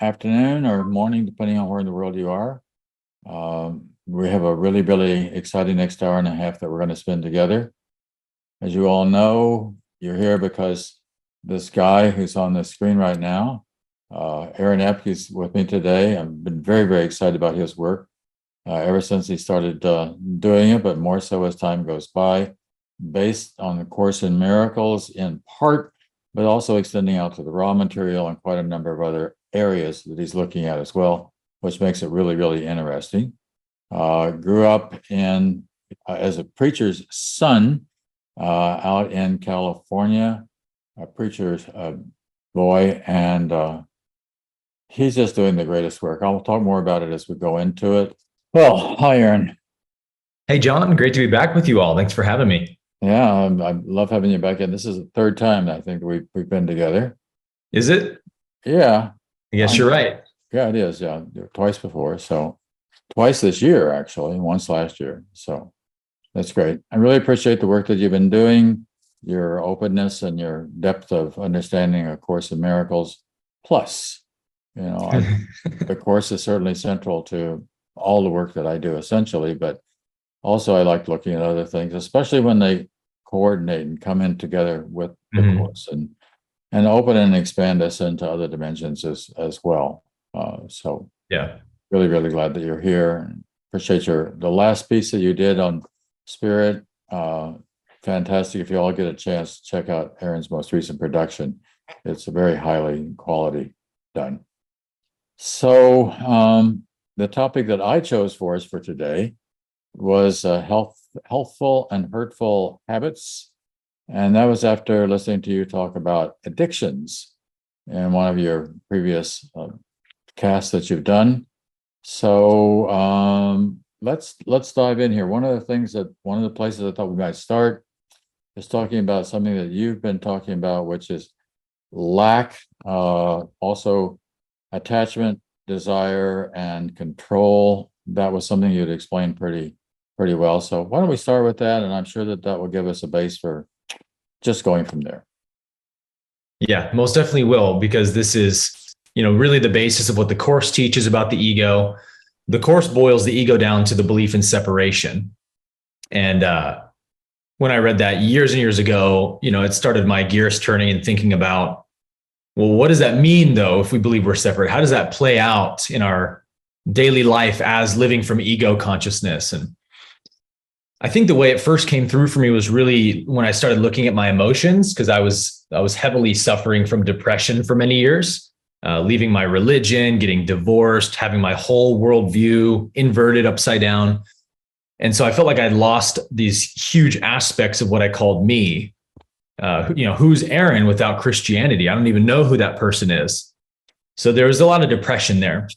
afternoon or morning, depending on where in the world you are. We have a really, really exciting next hour and a half that we're going to spend together. As you all know, you're here because this guy who's on the screen right now, Aaron Abke, is with me today. I've been very, very excited about his work ever since he started doing it, but more so as time goes by, based on the Course in Miracles in part, but also extending out to the raw material and quite a number of other areas that he's looking at as well, which makes it really, really interesting. Grew up in as a preacher's son out in California, a preacher's boy, and he's just doing the greatest work. I'll talk more about it as we go into it. Well, hi, Aaron. Hey, John, great to be back with you all. Thanks for having me. Yeah, I love having you back in. This is the third time I think we've been together. Is it? Yeah. I guess you're right. Yeah, it is. Yeah, twice before. So twice this year, actually, once last year. So that's great. I really appreciate the work that you've been doing, your openness and your depth of understanding of Course in Miracles. Plus, the Course is certainly central to all the work that I do essentially, but also I like looking at other things, especially when they coordinate and come in together with the Course and open and expand us into other dimensions as well. So yeah, really, really glad that you're here. Appreciate the last piece that you did on spirit. Fantastic. If you all get a chance, check out Aaron's most recent production. It's a very highly quality done. So the topic that I chose for us for today was healthful and hurtful habits. And that was after listening to you talk about addictions in one of your previous casts that you've done. So let's dive in here. One of the places I thought we might start is talking about something that you've been talking about, which is lack, also attachment, desire, and control. That was something you'd explained pretty well. So why don't we start with that? And I'm sure that will give us a base for just going from there. Yeah, most definitely will, because this is, really the basis of what the Course teaches about the ego. The Course boils the ego down to the belief in separation. And when I read that years and years ago, it started my gears turning and thinking about, well, what does that mean though, if we believe we're separate? How does that play out in our daily life as living from ego consciousness? And I think the way it first came through for me was really when I started looking at my emotions, because I was heavily suffering from depression for many years, leaving my religion, getting divorced, having my whole worldview inverted upside down. And so I felt like I'd lost these huge aspects of what I called me. Who's Aaron without Christianity? I don't even know who that person is. So there was a lot of depression there.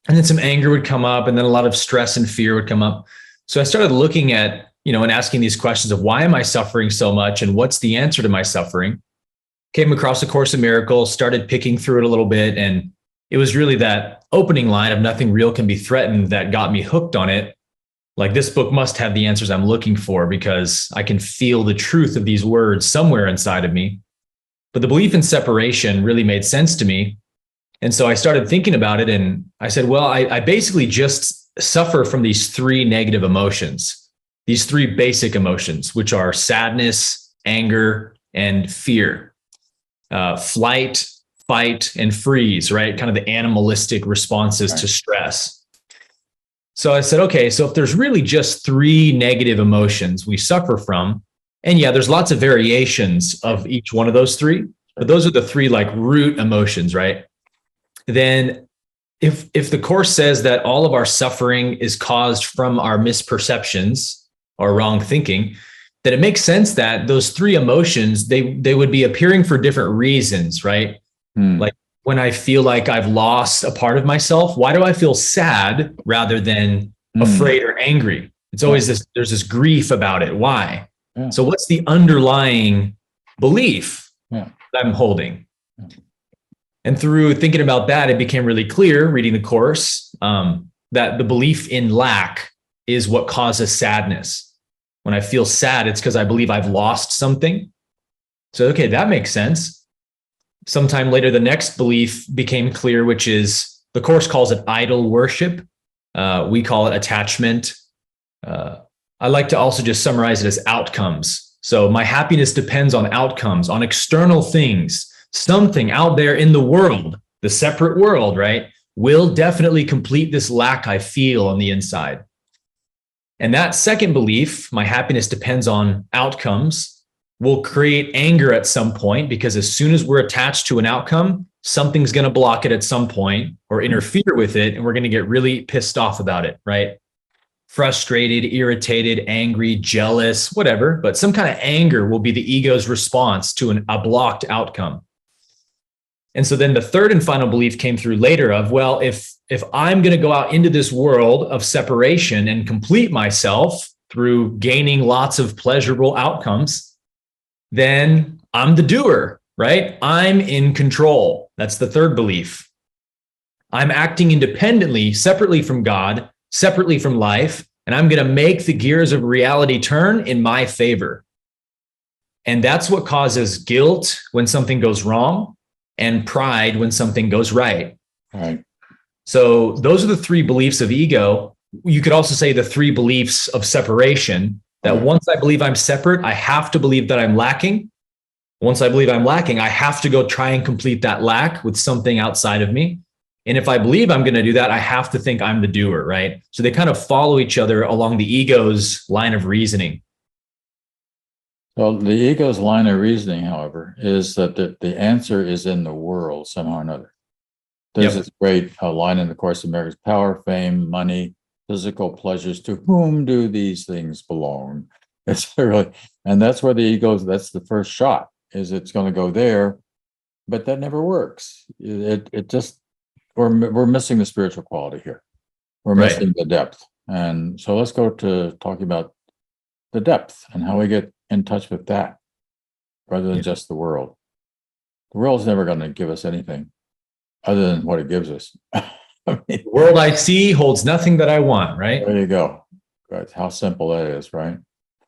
And then some anger would come up, and then a lot of stress and fear would come up. So I started looking at, and asking these questions of why am I suffering so much and what's the answer to my suffering? Came across A Course in Miracles, started picking through it a little bit. And it was really that opening line of nothing real can be threatened that got me hooked on it. Like, this book must have the answers I'm looking for, because I can feel the truth of these words somewhere inside of me. But the belief in separation really made sense to me. And so I started thinking about it, and I said, well, I basically just suffer from these three negative emotions, these three basic emotions, which are sadness, anger, and fear. Flight, fight, and freeze, right? Kind of the animalistic responses to stress. So I said, okay, so if there's really just three negative emotions we suffer from, and yeah, there's lots of variations of each one of those three, but those are the three like root emotions, right? Then if the Course says that all of our suffering is caused from our misperceptions or wrong thinking, then it makes sense that those three emotions, they would be appearing for different reasons, right? Like, when I feel like I've lost a part of myself, why do I feel sad rather than afraid or angry? It's always there's this grief about it. Why? Yeah. So what's the underlying belief that I'm holding? Yeah. And through thinking about that, it became really clear, reading the Course, that the belief in lack is what causes sadness. When I feel sad, it's because I believe I've lost something. So, okay, that makes sense. sometime later, the next belief became clear, which is the Course calls it idol worship. We call it attachment. I like to also just summarize it as outcomes. So my happiness depends on outcomes, on external things. Something out there in the world, the separate world, right, will definitely complete this lack I feel on the inside. And that second belief, my happiness depends on outcomes, will create anger at some point, because as soon as we're attached to an outcome, something's going to block it at some point or interfere with it, and we're going to get really pissed off about it, right? Frustrated, irritated, angry, jealous, whatever, but some kind of anger will be the ego's response to a blocked outcome. And so then the third and final belief came through later of, well, if I'm going to go out into this world of separation and complete myself through gaining lots of pleasurable outcomes, then I'm the doer, right? I'm in control. That's the third belief. I'm acting independently, separately from God, separately from life, and I'm going to make the gears of reality turn in my favor. And that's what causes guilt when something goes wrong, and pride when something goes right. Right. So those are the three beliefs of ego. You could also say the three beliefs of separation, that once I believe I'm separate, I have to believe that I'm lacking. Once I believe I'm lacking, I have to go try and complete that lack with something outside of me. And if I believe I'm going to do that, I have to think I'm the doer, right? So they kind of follow each other along the ego's line of reasoning. Well, the ego's line of reasoning, however, is that the answer is in the world somehow or another. There's this great line in the Course of Miracles: power, fame, money, physical pleasures, to whom do these things belong? It's really, and that's where the ego, that's the first shot, is it's going to go there, but that never works. It just, we're missing the spiritual quality here. We're missing the depth. And so let's go to talking about the depth and how we get in touch with that rather than just the world. The world's never going to give us anything other than what it gives us. I mean, the world I see holds nothing that I want, right? There you go. Right. How simple that is, right?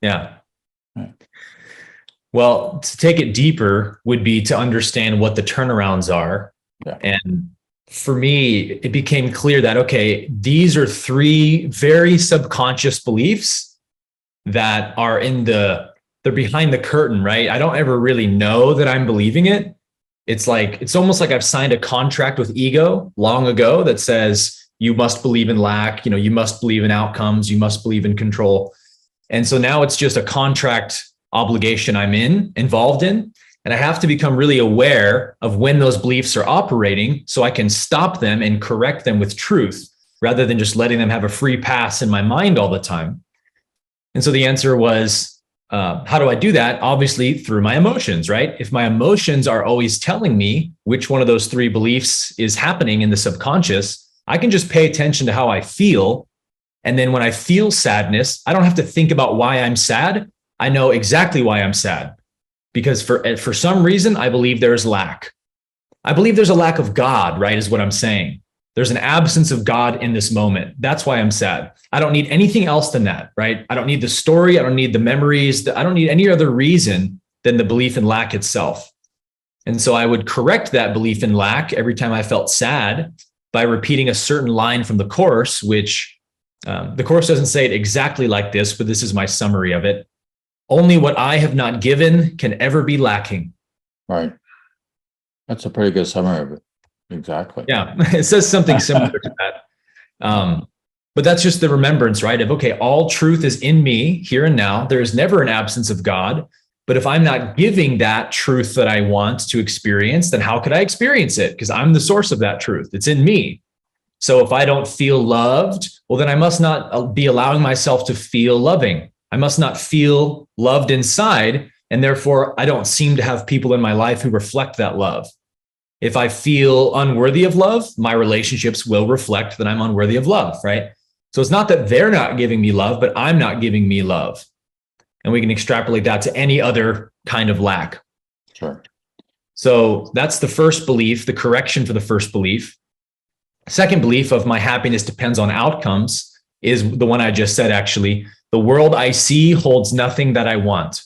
Yeah. Right. Well, to take it deeper would be to understand what the turnarounds are. Yeah. And for me, it became clear that, okay, these are three very subconscious beliefs that are they're behind the curtain, right? I don't ever really know that I'm believing it. It's almost like I've signed a contract with ego long ago that says, you must believe in lack, you must believe in outcomes, you must believe in control. And so now it's just a contract obligation I'm involved in. And I have to become really aware of when those beliefs are operating so I can stop them and correct them with truth, rather than just letting them have a free pass in my mind all the time. And so the answer was, how do I do that? Obviously, through my emotions, right? If my emotions are always telling me which one of those three beliefs is happening in the subconscious, I can just pay attention to how I feel. And then when I feel sadness, I don't have to think about why I'm sad. I know exactly why I'm sad. Because for some reason, I believe there's lack. I believe there's a lack of God, right, is what I'm saying. There's an absence of God in this moment. That's why I'm sad. I don't need anything else than that, right? I don't need the story. I don't need the memories. I don't need any other reason than the belief in lack itself. And so I would correct that belief in lack every time I felt sad by repeating a certain line from the Course, which the Course doesn't say it exactly like this, but this is my summary of it. Only what I have not given can ever be lacking. Right. That's a pretty good summary of it. Exactly. Yeah, it says something similar to that. But that's just the remembrance, right? Of, okay, all truth is in me here and now. There is never an absence of God. But if I'm not giving that truth that I want to experience, then how could I experience it? Because I'm the source of that truth. It's in me. So if I don't feel loved, well, then I must not be allowing myself to feel loving. I must not feel loved inside. And therefore, I don't seem to have people in my life who reflect that love. If I feel unworthy of love, my relationships will reflect that I'm unworthy of love, right? So it's not that they're not giving me love, but I'm not giving me love. And we can extrapolate that to any other kind of lack. Sure. So that's the first belief, the correction for the first belief. Second belief of my happiness depends on outcomes is the one I just said, actually. The world I see holds nothing that I want.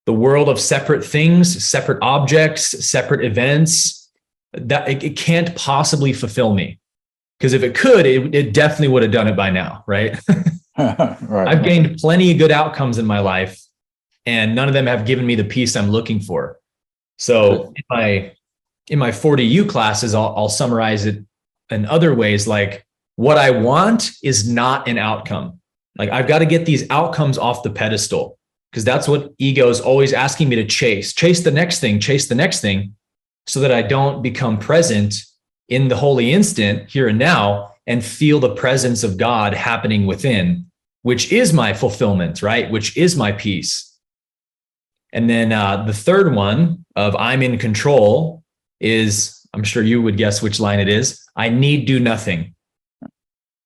the world of separate things, separate objects, separate events, that it can't possibly fulfill me. Because if it could, it definitely would have done it by now, right? Right. I've gained plenty of good outcomes in my life, and none of them have given me the peace I'm looking for. So in my 40U classes, I'll summarize it in other ways. Like, what I want is not an outcome. Like, I've got to get these outcomes off the pedestal, because that's what ego is always asking me to chase the next thing, so that I don't become present in the holy instant here and now and feel the presence of God happening within, which is my fulfillment, right? Which is my peace. And then the third one of I'm in control is, I'm sure you would guess which line it is. I need do nothing,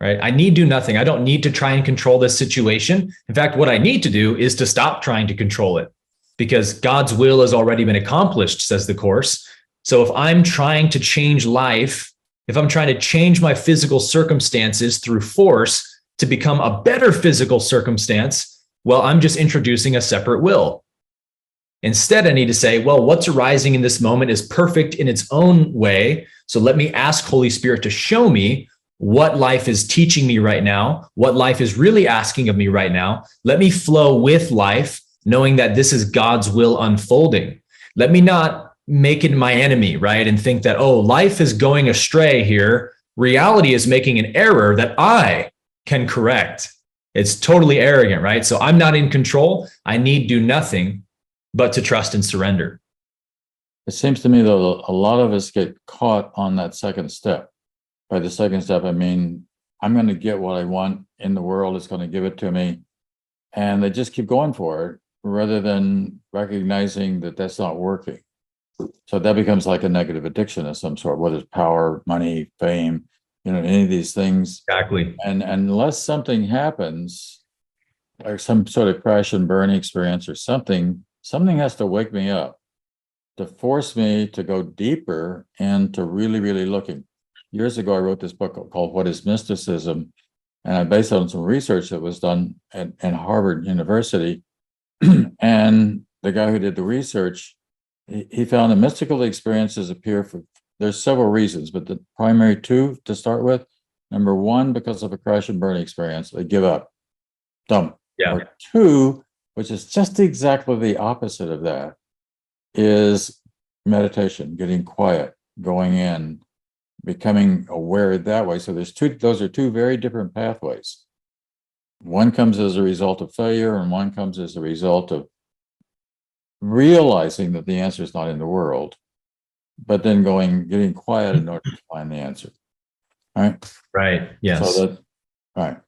right? I need do nothing. I don't need to try and control this situation. In fact, what I need to do is to stop trying to control it, because God's will has already been accomplished, says the Course. So if I'm trying to change life, if I'm trying to change my physical circumstances through force to become a better physical circumstance, well, I'm just introducing a separate will. Instead, I need to say, well, what's arising in this moment is perfect in its own way. So let me ask Holy Spirit to show me what life is teaching me right now, what life is really asking of me right now. Let me flow with life, knowing that this is God's will unfolding. Let me not make it my enemy, right? And think that, oh, life is going astray here. Reality is making an error that I can correct. It's totally arrogant, right? So I'm not in control. I need do nothing but to trust and surrender. It seems to me, though, a lot of us get caught on that second step. By the second step, I mean, I'm going to get what I want in the world. It's going to give it to me. And they just keep going for it rather than recognizing that that's not working. So that becomes like a negative addiction of some sort, whether it's power, money, fame, any of these things. Exactly. And unless something happens, or some sort of crash and burn experience or something has to wake me up to force me to go deeper and to really, really looking. Years ago, I wrote this book called What is Mysticism? And I based it on some research that was done at Harvard University. And the guy who did the research, he found that mystical experiences appear there's several reasons, but the primary two to start with. Number one, because of a crash and burn experience, they give up. Dumb. Yeah. Or two, which is just exactly the opposite of that, is meditation, getting quiet, going in, becoming aware that way. So those are two very different pathways. One comes as a result of failure, and one comes as a result of realizing that the answer is not in the world, but then getting quiet in order to find the answer. All right. Right. Yes. All right.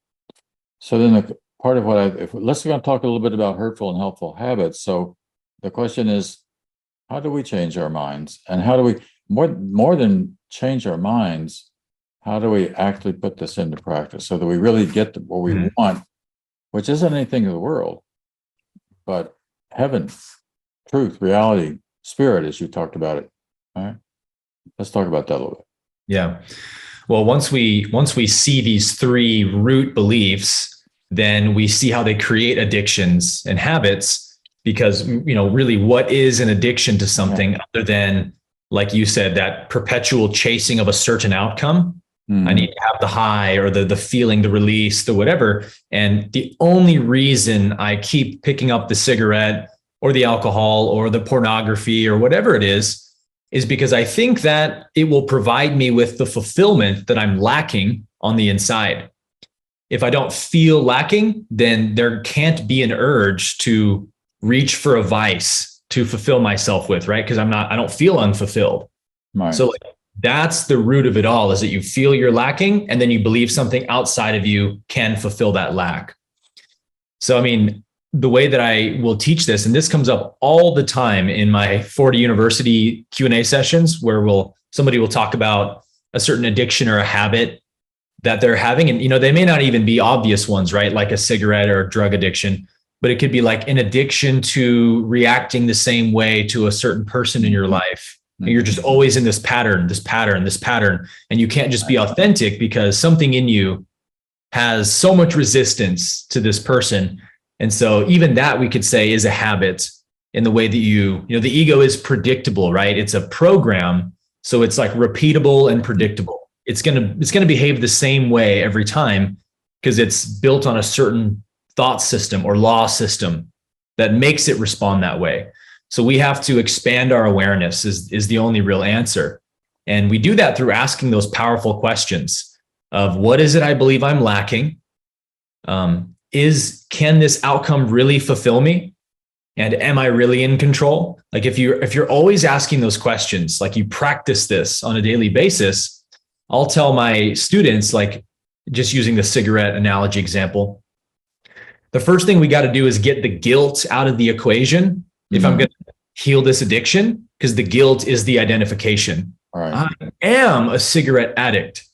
So then the part of let's talk a little bit about hurtful and helpful habits. So the question is, how do we change our minds, and how do we more than change our minds? How do we actually put this into practice so that we really get what we want, which isn't anything of the world, but heaven, truth, reality, spirit, as you talked about it. All right. Let's talk about that a little bit. Yeah. Well, once we see these three root beliefs, then we see how they create addictions and habits, because, really what is an addiction to something other than, like you said, that perpetual chasing of a certain outcome. I need to have the high or the feeling, the release, the whatever. And the only reason I keep picking up the cigarette or the alcohol or the pornography or whatever it is because I think that it will provide me with the fulfillment that I'm lacking on the inside. If I don't feel lacking, then there can't be an urge to reach for a vice to fulfill myself with, right? Because I don't feel unfulfilled. Right. So that's the root of it all, is that you feel you're lacking, and then you believe something outside of you can fulfill that lack. So, the way that I will teach this, and this comes up all the time in my Ph.D. University Q&A sessions, where somebody will talk about a certain addiction or a habit that they're having. And, they may not even be obvious ones, right? Like a cigarette or a drug addiction, but it could be like an addiction to reacting the same way to a certain person in your life. And you're just always in this pattern, and you can't just be authentic because something in you has so much resistance to this person. And so even that, we could say, is a habit. in the way that the ego is predictable, right? It's a program. So it's like repeatable and predictable. It's going to behave the same way every time because it's built on a certain thought system or law system that makes it respond that way. So we have to expand our awareness is the only real answer. And we do that through asking those powerful questions of what is it I believe I'm lacking? Can this outcome really fulfill me? And am I really in control? Like if you're always asking those questions, like you practice this on a daily basis, I'll tell my students, like just using the cigarette analogy example, the first thing we got to do is get the guilt out of the equation. If I'm going to heal this addiction, because the guilt is the identification. Right. I am a cigarette addict.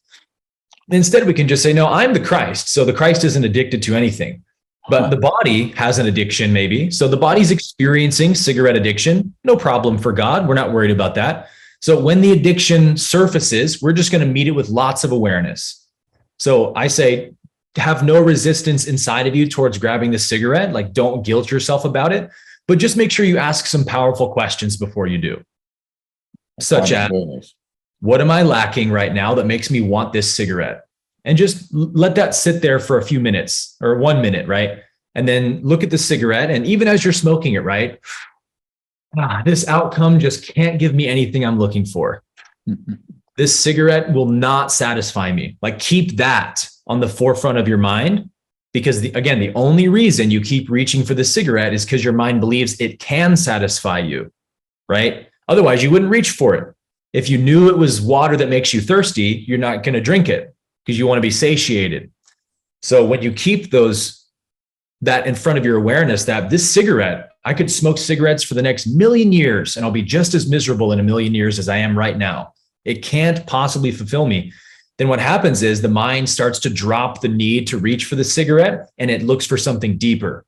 Instead, we can just say, no, I'm the Christ. So the Christ isn't addicted to anything. But the body has an addiction, maybe. So the body's experiencing cigarette addiction. No problem for God. We're not worried about that. So when the addiction surfaces, we're just going to meet it with lots of awareness. So I say, have no resistance inside of you towards grabbing the cigarette. Like, don't guilt yourself about it, but just make sure you ask some powerful questions before you do. Such as, what am I lacking right now that makes me want this cigarette? And just let that sit there for a few minutes or 1 minute, right? And then look at the cigarette. And even as you're smoking it, right? This outcome just can't give me anything I'm looking for. This cigarette will not satisfy me. Like, keep that on the forefront of your mind, because again, the only reason you keep reaching for the cigarette is because your mind believes it can satisfy you, right? Otherwise, you wouldn't reach for it. If you knew it was water that makes you thirsty, you're not going to drink it because you want to be satiated. So when you keep that in front of your awareness, that this cigarette, I could smoke cigarettes for the next 1,000,000 years and I'll be just as miserable in 1,000,000 years as I am right now. It can't possibly fulfill me. Then what happens is the mind starts to drop the need to reach for the cigarette and it looks for something deeper.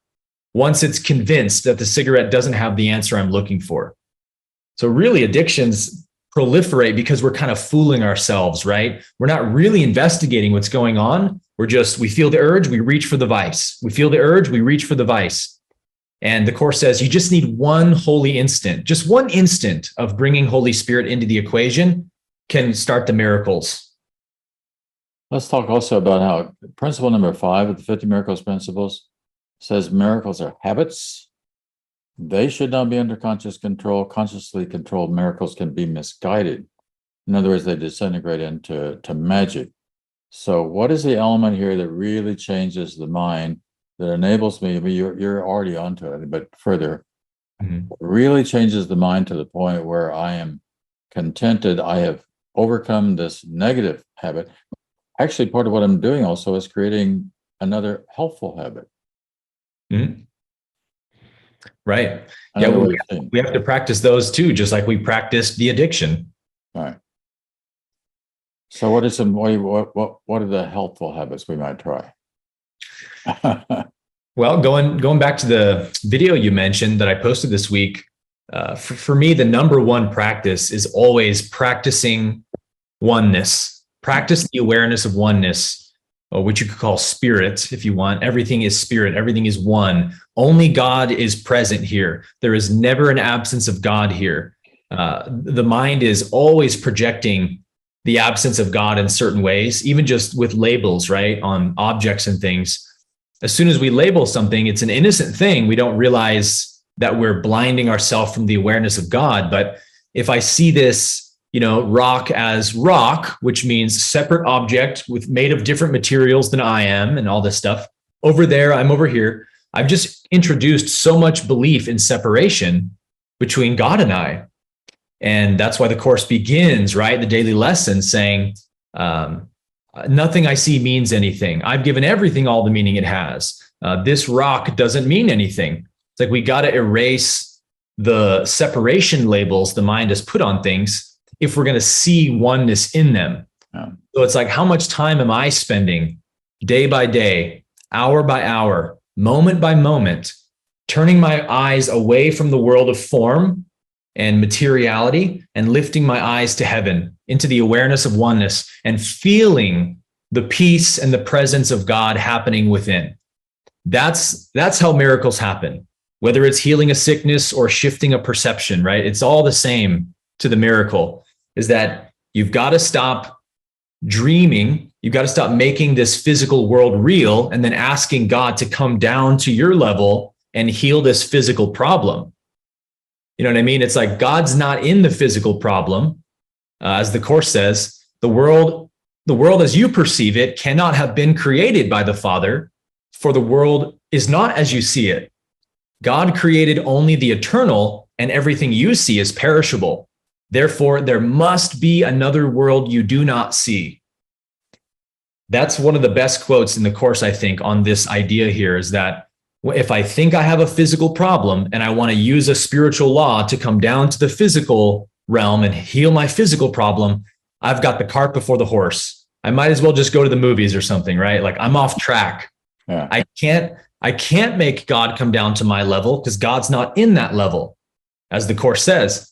Once it's convinced that the cigarette doesn't have the answer I'm looking for. So really, addictions proliferate because we're kind of fooling ourselves, right? We're not really investigating what's going on. We feel the urge, we reach for the vice. We feel the urge, we reach for the vice. And the Course says you just need one holy instant, just one instant of bringing Holy Spirit into the equation can start the miracles. Let's talk also about how principle number 5 of the 50 Miracles Principles says miracles are habits. They should not be under conscious control. Consciously controlled miracles can be misguided. In other words, they disintegrate into magic. So what is the element here that really changes the mind, that enables me, I mean, you're already onto it, but further, really changes the mind to the point where I am contented. I have overcome this negative habit. Actually, part of what I'm doing also is creating another helpful habit. Mm-hmm. Right. Yeah, we have to practice those too, just like we practiced the addiction. All right. So what are the helpful habits we might try? Well, going back to the video you mentioned that I posted this week, for me, the number one practice is always practicing oneness. Practice the awareness of oneness, or which you could call spirit if you want. Everything is spirit. Everything is one. Only God is present here. There is never an absence of God here. The mind is always projecting the absence of God in certain ways, even just with labels, right, on objects and things. As soon as we label something, it's an innocent thing. We don't realize that we're blinding ourselves from the awareness of God. But if I see this, rock as rock, which means separate object made of different materials than I am and all this stuff. Over there, I'm over here. I've just introduced so much belief in separation between God and I. And that's why the Course begins, right? The daily lesson saying, nothing I see means anything. I've given everything all the meaning it has. This rock doesn't mean anything. It's like we got to erase the separation labels the mind has put on things if we're going to see oneness in them. Yeah. So it's like, how much time am I spending day by day, hour by hour, moment by moment, turning my eyes away from the world of form and materiality and lifting my eyes to heaven, into the awareness of oneness and feeling the peace and the presence of God happening within. That's how miracles happen. whether it's healing a sickness or shifting a perception, right? It's all the same to the miracle, is that you've got to stop dreaming. You've got to stop making this physical world real and then asking God to come down to your level and heal this physical problem. You know what I mean? It's like God's not in the physical problem. As the Course says, the world as you perceive it cannot have been created by the Father, for the world is not as you see it. God created only the eternal, and everything you see is perishable. Therefore, there must be another world you do not see. That's one of the best quotes in the Course, I think, on this idea here, is that if I think I have a physical problem and I want to use a spiritual law to come down to the physical realm and heal my physical problem, I've got the cart before the horse. I might as well just go to the movies or something, right? Like, I'm off track. Yeah. I can't make God come down to my level because God's not in that level. As the Course says,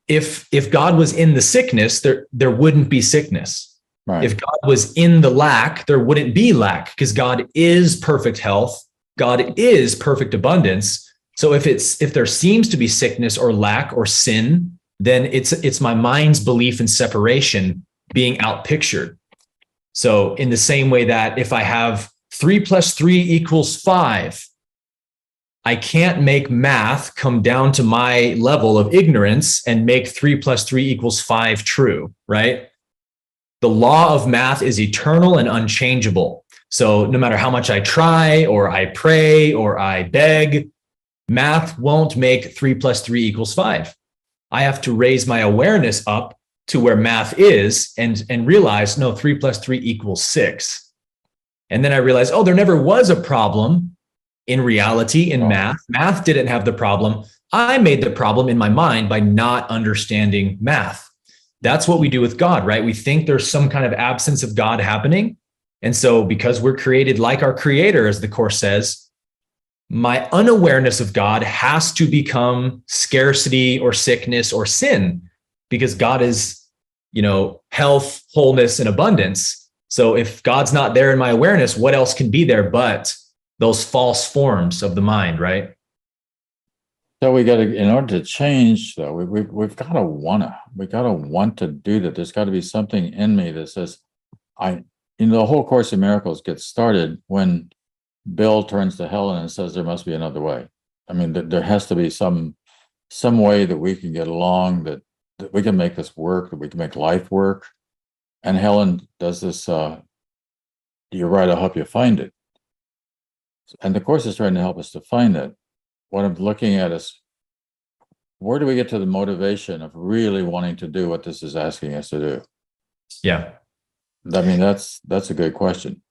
if God was in the sickness, there wouldn't be sickness. Right. If God was in the lack, there wouldn't be lack, because God is perfect health. God is perfect abundance. So if there seems to be sickness or lack or sin, then it's my mind's belief in separation being outpictured. So in the same way that if I have 3 + 3 = 5, I can't make math come down to my level of ignorance and make 3 + 3 = 5 true, right? The law of math is eternal and unchangeable. So no matter how much I try or I pray or I beg, math won't make 3 + 3 = 5. I have to raise my awareness up to where math is and realize, no, 3 + 3 = 6. And then I realized, oh, there never was a problem in reality in math. Math didn't have the problem. I made the problem in my mind by not understanding math. That's what we do with God, right? We think there's some kind of absence of God happening. And so because we're created like our Creator, as the Course says, my unawareness of God has to become scarcity or sickness or sin, because God is, health, wholeness, and abundance. So if God's not there in my awareness, what else can be there but those false forms of the mind, right? So we got to, in order to change, though, we've got to want to do that. There's got to be something in me that says, the whole Course in Miracles gets started when Bill turns to Helen and says there must be another way. I mean, there has to be some way that we can get along, that we can make this work, that we can make life work. And Helen does this, you're right, I'll help you find it. And the Course is trying to help us to find it. What I'm looking at is, where do we get to the motivation of really wanting to do what this is asking us to do? Yeah. I mean, that's a good question.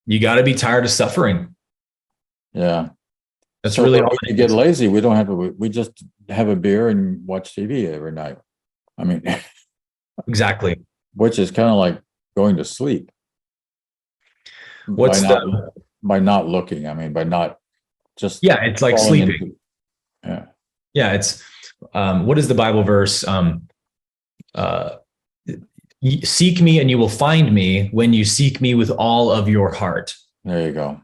You got to be tired of suffering. Yeah. That's So really when all we get lazy, we don't have to, we just have a beer and watch TV every night. I mean, exactly. Which is kind of like going to sleep. By not looking, I mean, by not just. Yeah, it's like sleeping. Yeah. It's what is the Bible verse? Seek me and you will find me when you seek me with all of your heart. There you go.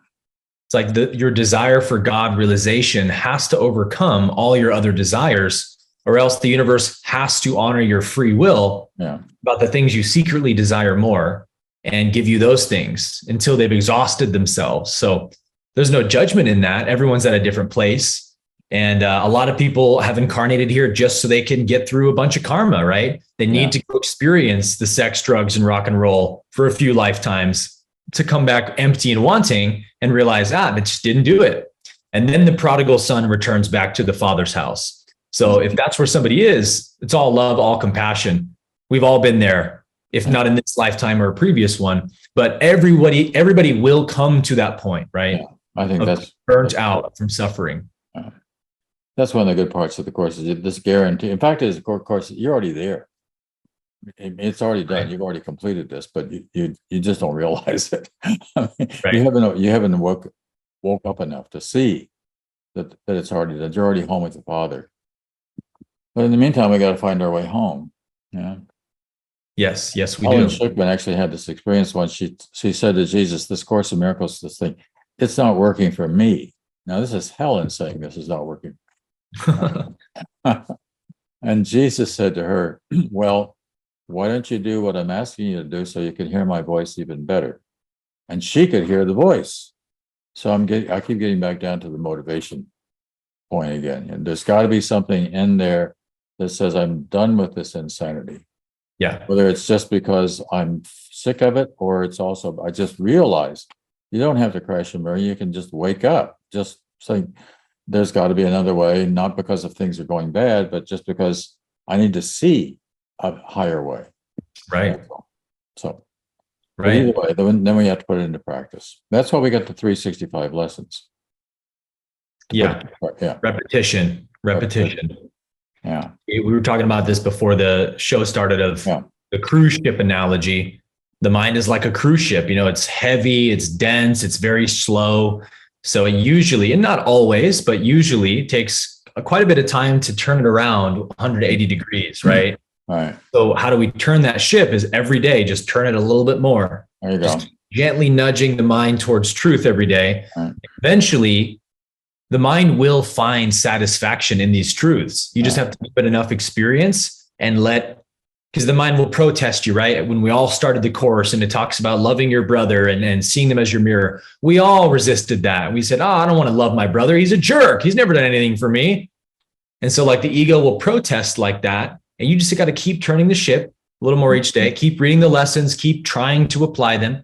It's like your desire for God realization has to overcome all your other desires, or else the universe has to honor your free will about the things you secretly desire more and give you those things until they've exhausted themselves. So there's no judgment in that. Everyone's at a different place. And a lot of people have incarnated here just so they can get through a bunch of karma, right? They need to go experience the sex, drugs, and rock and roll for a few lifetimes to come back empty and wanting and realize, they just didn't do it. And then the prodigal son returns back to the Father's house. So if that's where somebody is, it's all love, all compassion. We've all been there, if not in this lifetime or a previous one, but everybody will come to that point, right? Yeah, I think that's burnt out from suffering. That's one of the good parts of the Course, is this guarantee. In fact, as a Course, you're already there. It's already done. Right. You've already completed this, but you just don't realize it. I mean, right. You haven't woke up enough to see that it's already done. You're already home with the Father. But in the meantime, we got to find our way home. Yeah. Yes, we Helen do. Schuckman actually had this experience once. She said to Jesus, "This Course in Miracles, this thing, it's not working for me." Now, this is Helen saying this is not working. And Jesus said to her, well, why don't you do what I'm asking you to do so you can hear my voice even better? And she could hear the voice. So I keep getting back down to the motivation point again. And there's got to be something in there that says I'm done with this insanity. Yeah. Whether it's just because I'm sick of it, or it's also, I just realized you don't have to crash and burn. You can just wake up. Just say, there's got to be another way, not because of things are going bad, but just because I need to see a higher way. Right. So, but Right. either way, then we have to put it into practice. That's why we got the 365 lessons. Yeah. Yeah. Repetition. Yeah. We were talking about this before the show started of the cruise ship analogy. The mind is like a cruise ship. It's heavy, it's dense, it's very slow. So it usually, and not always, but usually takes quite a bit of time to turn it around 180 degrees, right? Right. So how do we turn that ship is every day, just turn it a little bit more. There you just go. Gently nudging the mind towards truth every day. Right. Eventually, the mind will find satisfaction in these truths. You just have to give it enough experience and because the mind will protest you, right? When we all started the course and it talks about loving your brother and seeing them as your mirror, we all resisted that. We said, I don't want to love my brother. He's a jerk. He's never done anything for me. And so like the ego will protest like that. And you just got to keep turning the ship a little more each day, keep reading the lessons, keep trying to apply them.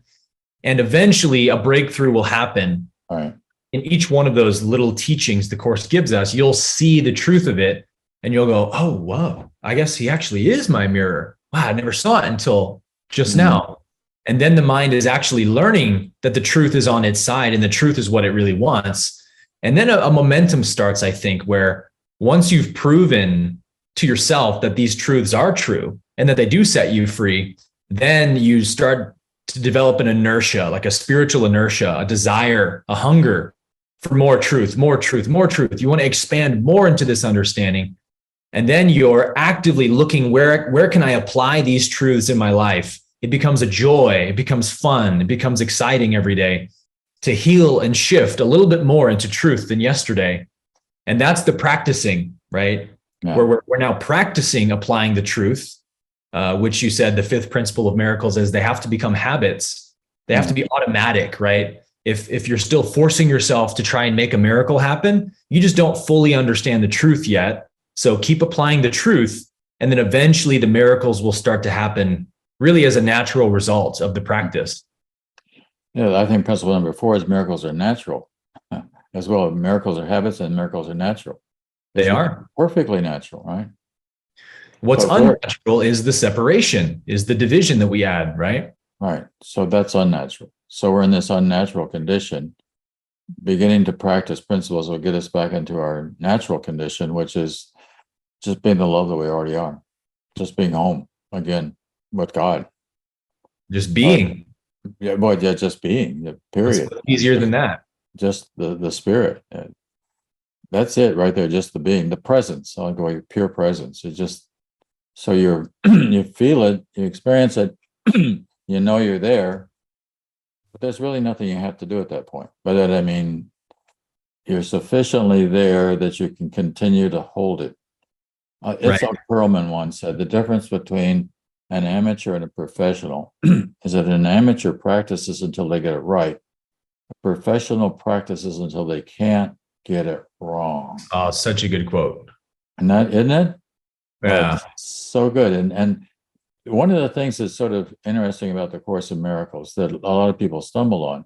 And eventually a breakthrough will happen. Right. In each one of those little teachings the course gives us, you'll see the truth of it and you'll go, oh, whoa, I guess he actually is my mirror. Wow, I never saw it until just now. And then the mind is actually learning that the truth is on its side and the truth is what it really wants. And then a momentum starts, I think, where once you've proven to yourself that these truths are true and that they do set you free, then you start to develop an inertia, like a spiritual inertia, a desire, a hunger for more truth, more truth, more truth. You want to expand more into this understanding. And then you're actively looking, where can I apply these truths in my life? It becomes a joy. It becomes fun. It becomes exciting every day to heal and shift a little bit more into truth than yesterday. And that's the practicing, right? Yeah. Where we're now practicing applying the truth, which you said the fifth principle of miracles is they have to become habits. They have to be automatic, right? If you're still forcing yourself to try and make a miracle happen, you just don't fully understand the truth yet. So keep applying the truth, and then eventually the miracles will start to happen really as a natural result of the practice. Yeah, I think principle number 4 is miracles are natural as well. Miracles are habits and miracles are natural. They are perfectly natural, right? What's unnatural is the separation, is the division that we add, right? Right. So that's unnatural. So we're in this unnatural condition. Beginning to practice principles will get us back into our natural condition, which is just being the love that we already are, just being home again with God. Just being. Yeah, boy, yeah, just being, period. What's easier than that? Just the spirit. That's it right there, just the being, the presence. I'll go pure presence. It's just, so you're, you feel it, you experience it, you know you're there, but there's really nothing you have to do at that point. By that, I mean, you're sufficiently there that you can continue to hold it. It's like Perlman once said, the difference between an amateur and a professional is that an amateur practices until they get it right. A professional practices until they can't get it wrong. Oh, such a good quote. And that, isn't it? Yeah. So good. And one of the things that's sort of interesting about the Course in Miracles that a lot of people stumble on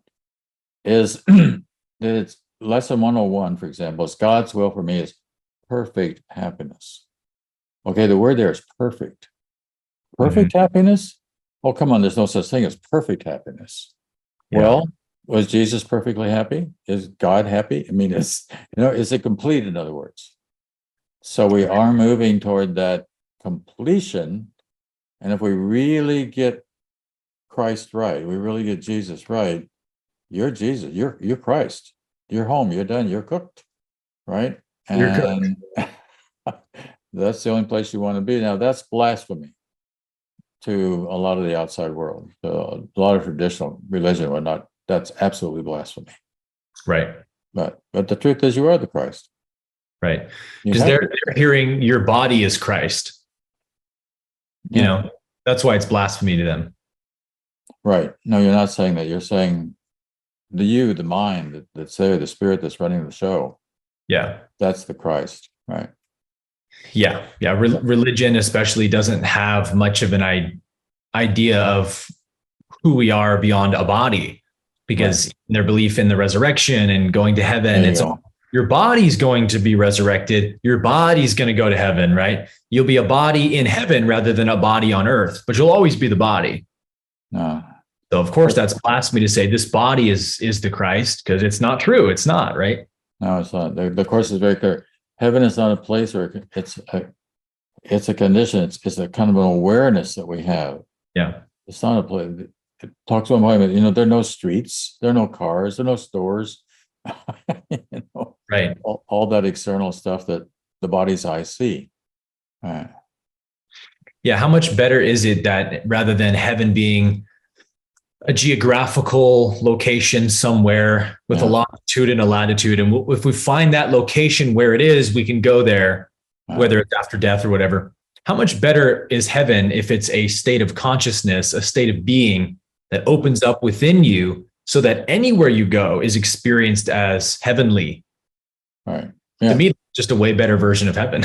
is that it's lesson 101, for example, is God's will for me is perfect happiness. Okay, the word there is perfect. Perfect happiness? Oh, come on, there's no such thing as perfect happiness. Yeah. Well, was Jesus perfectly happy? Is God happy? I mean, is it complete, in other words? So we are moving toward that completion. And if we really get Christ right, we really get Jesus right, you're Jesus, you're Christ, you're home, you're done, you're cooked, right? And that's the only place you want to be. Now, that's blasphemy to a lot of the outside world, a lot of traditional religion and whatnot. That's absolutely blasphemy. Right. But the truth is, you are the Christ. Right. You Because have they're hearing your body is Christ. You Yeah. know, that's why it's blasphemy to them. Right. No, you're not saying that. You're saying the mind that's there, the spirit that's running the show. Yeah. That's the Christ. Right. Yeah. Yeah. Religion, especially, doesn't have much of an idea of who we are beyond a body, because their belief in the resurrection and going to heaven, There you it's go. your body's going to be resurrected. Your body's going to go to heaven, right? You'll be a body in heaven rather than a body on earth, but you'll always be the body. No. So of course that's blasphemy to say this body is the Christ, because it's not true. It's not, right? No, it's not. The Course is very clear. Heaven is not a place, or it's a condition. It's a kind of an awareness that we have. Yeah. It's not a place. It talks about, there are no streets, there are no cars, there are no stores. Right. All that external stuff that the body's eyes see. Right. Yeah. How much better is it that rather than heaven being a geographical location somewhere with a longitude and a latitude, and if we find that location where it is, we can go there, whether it's after death or whatever. How much better is heaven if it's a state of consciousness, a state of being that opens up within you, so that anywhere you go is experienced as heavenly? Right. To me, just a way better version of heaven.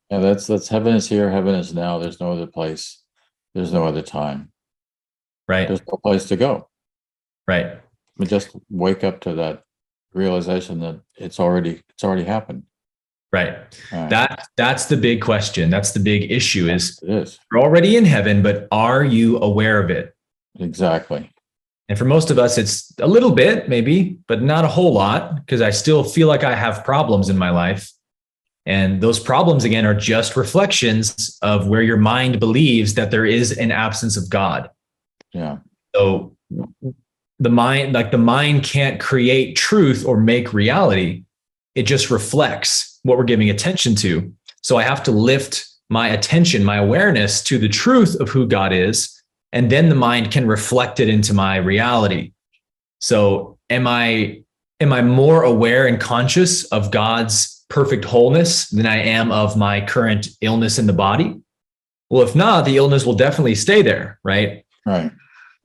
Yeah, that's heaven is here, heaven is now. There's no other place. There's no other time. Right. There's no place to go. Right. But just wake up to that realization that it's already happened. Right. That's the big question. That's the big issue. It is. You're already in heaven, but are you aware of it? Exactly. And for most of us, it's a little bit, maybe, but not a whole lot, because I still feel like I have problems in my life. And those problems, again, are just reflections of where your mind believes that there is an absence of God. Yeah. So the mind can't create truth or make reality. It just reflects what we're giving attention to. So I have to lift my attention, my awareness to the truth of who God is, and then the mind can reflect it into my reality. So am I more aware and conscious of God's perfect wholeness than I am of my current illness in the body? Well, if not, the illness will definitely stay there, right? Right.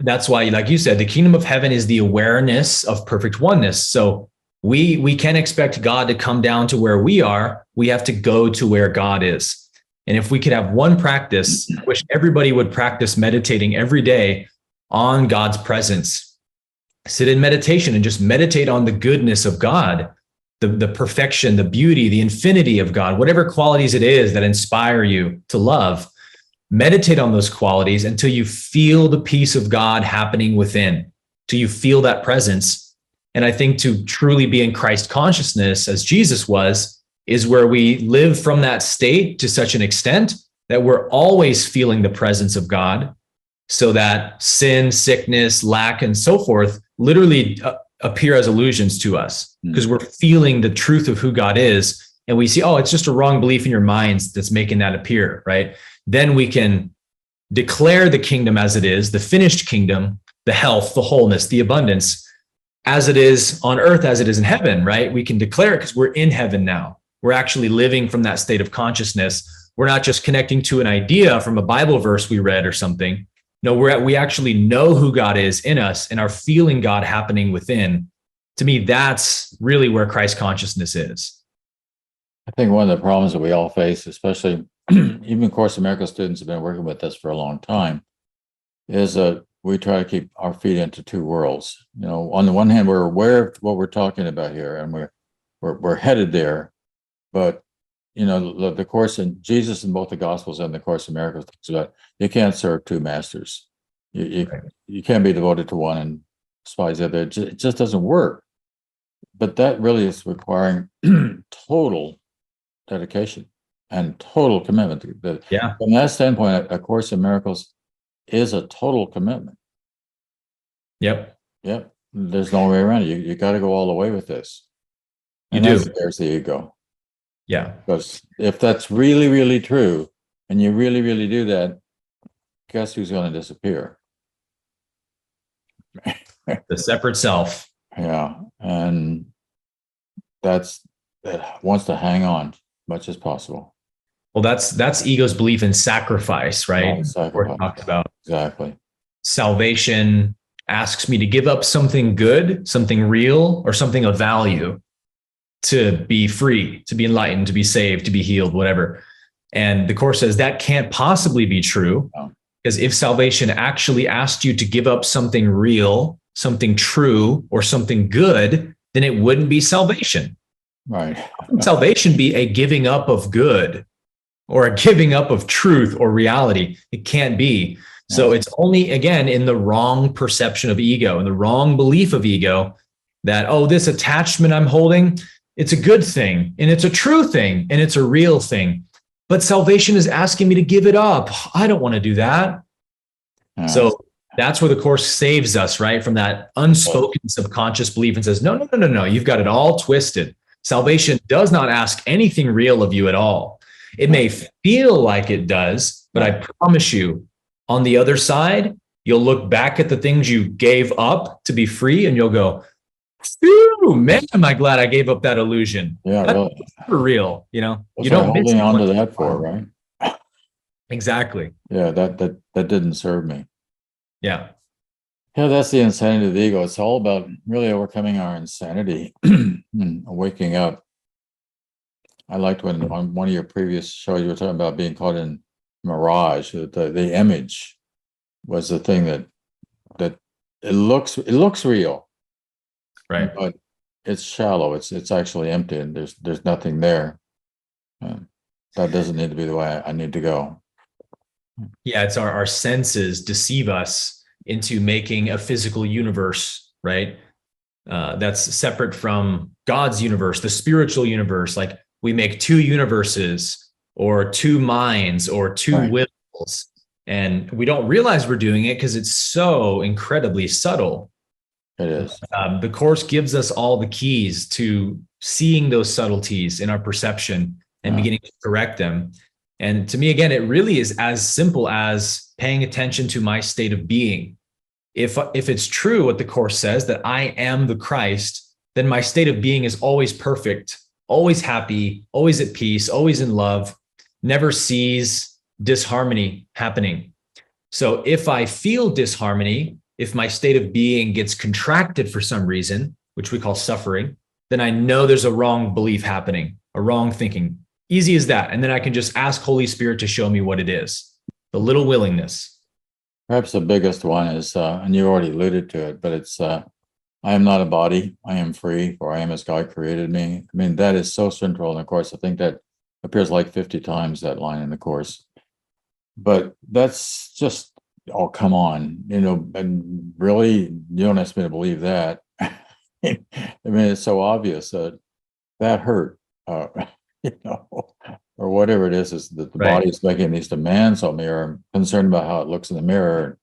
That's why, like you said, the kingdom of heaven is the awareness of perfect oneness. So we can't expect God to come down to where we are. We have to go to where God is. And if we could have one practice, I wish everybody would practice meditating every day on God's presence. Sit in meditation and just meditate on the goodness of God, the perfection, the beauty, the infinity of God, whatever qualities it is that inspire you to love. Meditate on those qualities until you feel the peace of God happening within, till you feel that presence. And I think to truly be in Christ consciousness, as Jesus was, is where we live from that state to such an extent that we're always feeling the presence of God, so that sin, sickness, lack, and so forth literally appear as illusions to us, because we're feeling the truth of who God is. And we see, oh, it's just a wrong belief in your minds that's making that appear, right? Then we can declare the kingdom as it is, the finished kingdom, the health, the wholeness, the abundance, as it is on earth, as it is in heaven, right? We can declare it because we're in heaven now. We're actually living from that state of consciousness. We're not just connecting to an idea from a Bible verse we read or something. No, we actually know who God is in us and are feeling God happening within. To me, that's really where Christ consciousness is. I think one of the problems that we all face, especially even Course in Miracles students have been working with this for a long time, is that we try to keep our feet into two worlds. On the one hand, we're aware of what we're talking about here, and we're headed there. But the Course in Jesus in both the Gospels and the Course in Miracles talks about you can't serve two masters. You can't be devoted to one and despise the other. It just doesn't work. But that really is requiring total dedication and total commitment. From that standpoint, A Course in Miracles is a total commitment. Yep. There's no way around it. You got to go all the way with this. And you do. That scares the ego. Yeah. Because if that's really, really true, and you really, really do that, guess who's going to disappear? The separate self. Yeah. And that wants to hang on as much as possible. Well, that's ego's belief in sacrifice, right? Right, Where it sacrifice. talks about Exactly. salvation asks me to give up something good, something real, or something of value to be free, to be enlightened, to be saved, to be healed, whatever. And the Course says that can't possibly be true, No. because if salvation actually asked you to give up something real, something true, or something good, then it wouldn't be salvation. Right. How can salvation be a giving up of good or a giving up of truth or reality? It can't be. So it's only, again, in the wrong perception of ego and the wrong belief of ego that, oh, this attachment I'm holding, it's a good thing and it's a true thing and it's a real thing. But salvation is asking me to give it up. I don't want to do that. Yeah. So that's where the Course saves us, right? From that unspoken subconscious belief and says, no, you've got it all twisted. Salvation does not ask anything real of you at all. It may feel like it does, but I promise you, on the other side, you'll look back at the things you gave up to be free and you'll go, phew, man, am I glad I gave up that illusion. Yeah, That's really. for real, you know. What's You don't miss holding on to much. that for, right? Exactly. Yeah, that didn't serve me. Yeah. Yeah, that's the insanity of the ego. It's all about really overcoming our insanity and waking up. I liked when on one of your previous shows you were talking about being caught in mirage. That the image was the thing that it looks real, Right. but it's shallow. It's actually empty, and there's nothing there. That doesn't need to be the way I need to go. Yeah, it's our senses deceive us into making a physical universe, right? That's separate from God's universe, the spiritual universe. Like we make two universes or two minds or two Right. wills, and we don't realize we're doing it because it's so incredibly subtle. It is. The Course gives us all the keys to seeing those subtleties in our perception and beginning to correct them. And to me, again, it really is as simple as paying attention to my state of being. If it's true what the Course says, that I am the Christ, then my state of being is always perfect, always happy, always at peace, always in love, never sees disharmony happening. So if I feel disharmony, if my state of being gets contracted for some reason, which we call suffering, then I know there's a wrong belief happening, a wrong thinking. Easy as that. And then I can just ask Holy Spirit to show me what it is. The little willingness. Perhaps the biggest one is, and you already alluded to it, but it's, I am not a body. I am free, for I am as God created me. I mean, that is so central in the Course. I think that appears like 50 times, that line in the Course. But that's just, oh, come on, and really, you don't ask me to believe that. I mean, it's so obvious that hurt, or whatever it is that the body is making these demands on me, or I'm concerned about how it looks in the mirror,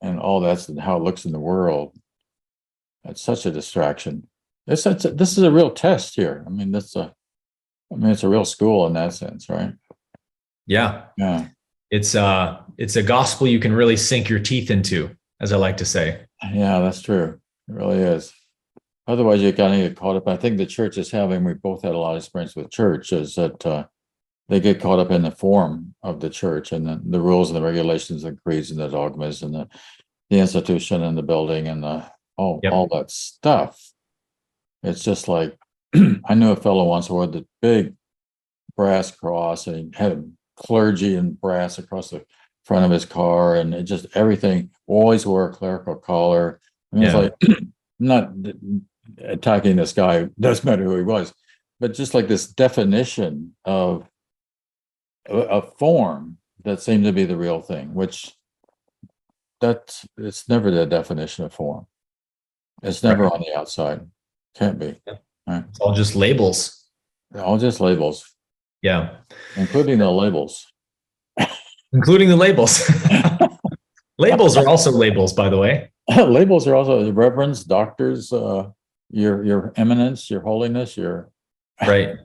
and all that's how it looks in the world. It's such a distraction. This is a real test here. I mean, it's a real school in that sense, right? Yeah. Yeah. It's a gospel you can really sink your teeth into, as I like to say. Yeah, that's true. It really is. Otherwise, you kind of get caught up. I think the church is having, we both had a lot of experience with church, is that they get caught up in the form of the church and the rules and the regulations and creeds and the dogmas and the institution and the building and all that stuff. It's just like, I knew a fellow once who had the big brass cross, and he had clergy and brass across the front of his car, and it just everything. Always wore a clerical collar. I mean, it's like, I'm not attacking this guy, doesn't matter who he was, but just like this definition of a form that seemed to be the real thing, which it's never the definition of form. It's never on the outside. Can't be. Right? It's all just labels. All just labels. Yeah. Including the labels. Including the labels. Labels are also labels, by the way. Labels are also reverends, doctors, your eminence, your holiness, your right.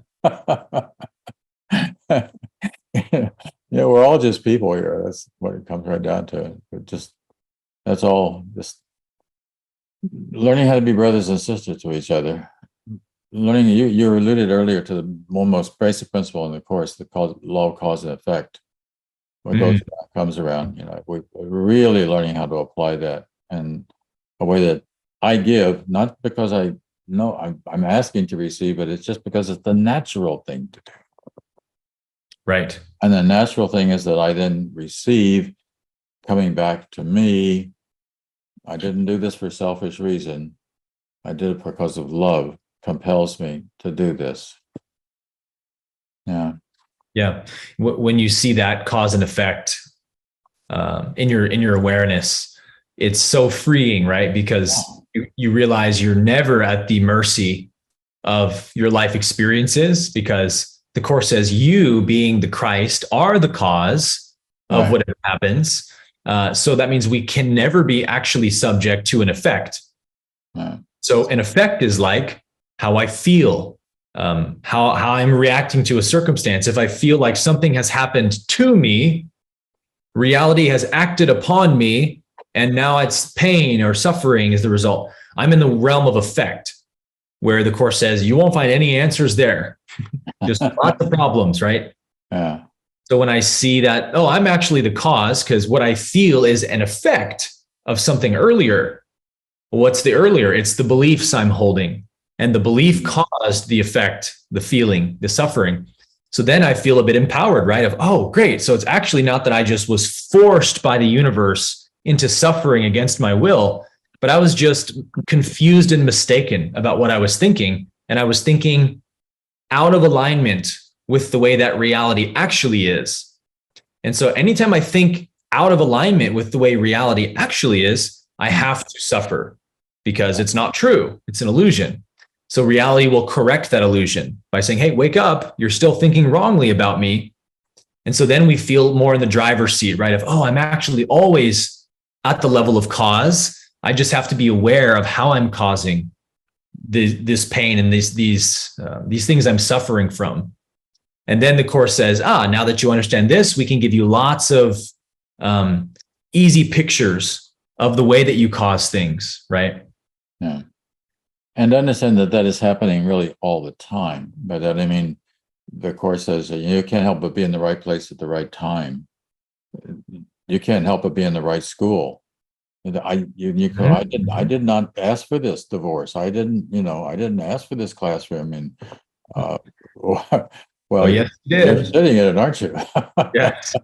Yeah, we're all just people here. That's what it comes right down to. That's all. Just learning how to be brothers and sisters to each other. learning, you alluded earlier to the one most basic principle in the course, the law of cause and effect. What goes around comes around. We're really learning how to apply that in a way that I give, not because I know I'm asking to receive, but it's just because it's the natural thing to do. Right. And the natural thing is that I then receive coming back to me. I didn't do this for selfish reason. I did it because of love compels me to do this. Yeah. Yeah. When you see that cause and effect in your awareness, it's so freeing, right? Because you realize you're never at the mercy of your life experiences, because the Course says you, being the Christ, are the cause of Right. whatever happens. So that means we can never be actually subject to an effect. Right. So an effect is like how I feel, how I'm reacting to a circumstance. If I feel like something has happened to me, reality has acted upon me, and now it's pain or suffering is the result. I'm in the realm of effect, where the Course says you won't find any answers there. Just lots of problems, right? Yeah. So when I see that, oh, I'm actually the cause, because what I feel is an effect of something earlier. What's the earlier? It's the beliefs I'm holding. And the belief caused the effect, the feeling, the suffering. So then I feel a bit empowered, right? Of, oh, great. So it's actually not that I just was forced by the universe into suffering against my will, but I was just confused and mistaken about what I was thinking. And I was thinking out of alignment with the way that reality actually is. And so anytime I think out of alignment with the way reality actually is, I have to suffer because it's not true. It's an illusion. So reality will correct that illusion by saying, hey, wake up. You're still thinking wrongly about me. And so then we feel more in the driver's seat, right? Of, oh, I'm actually always at the level of cause. I just have to be aware of how I'm causing this pain and these things I'm suffering from. And then the Course says, now that you understand this, we can give you lots of easy pictures of the way that you cause things, right? Yeah. And understand that that is happening really all the time. By that, I mean, the Course says that you can't help but be in the right place at the right time. You can't help but be in the right school. I did not ask for this divorce. I didn't ask for this classroom. And well, Oh, yes, you you're did. sitting in it, aren't you? Yes.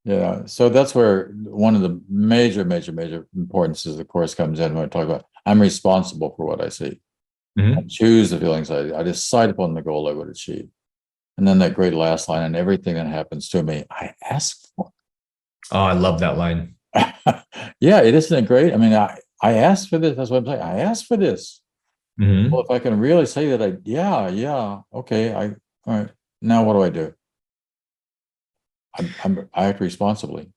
Yeah. So that's where one of the major importances of the Course comes in when I talk about I'm responsible for what I see. I choose the feelings I decide upon the goal I would achieve. And then that great last line, and everything that happens to me, I ask for. Oh, I love that line. Yeah, it isn't great. I mean, I asked for this. That's what I'm saying. I asked for this. Well, if I can really say that yeah, okay, all right. Now what do I do? I act responsibly.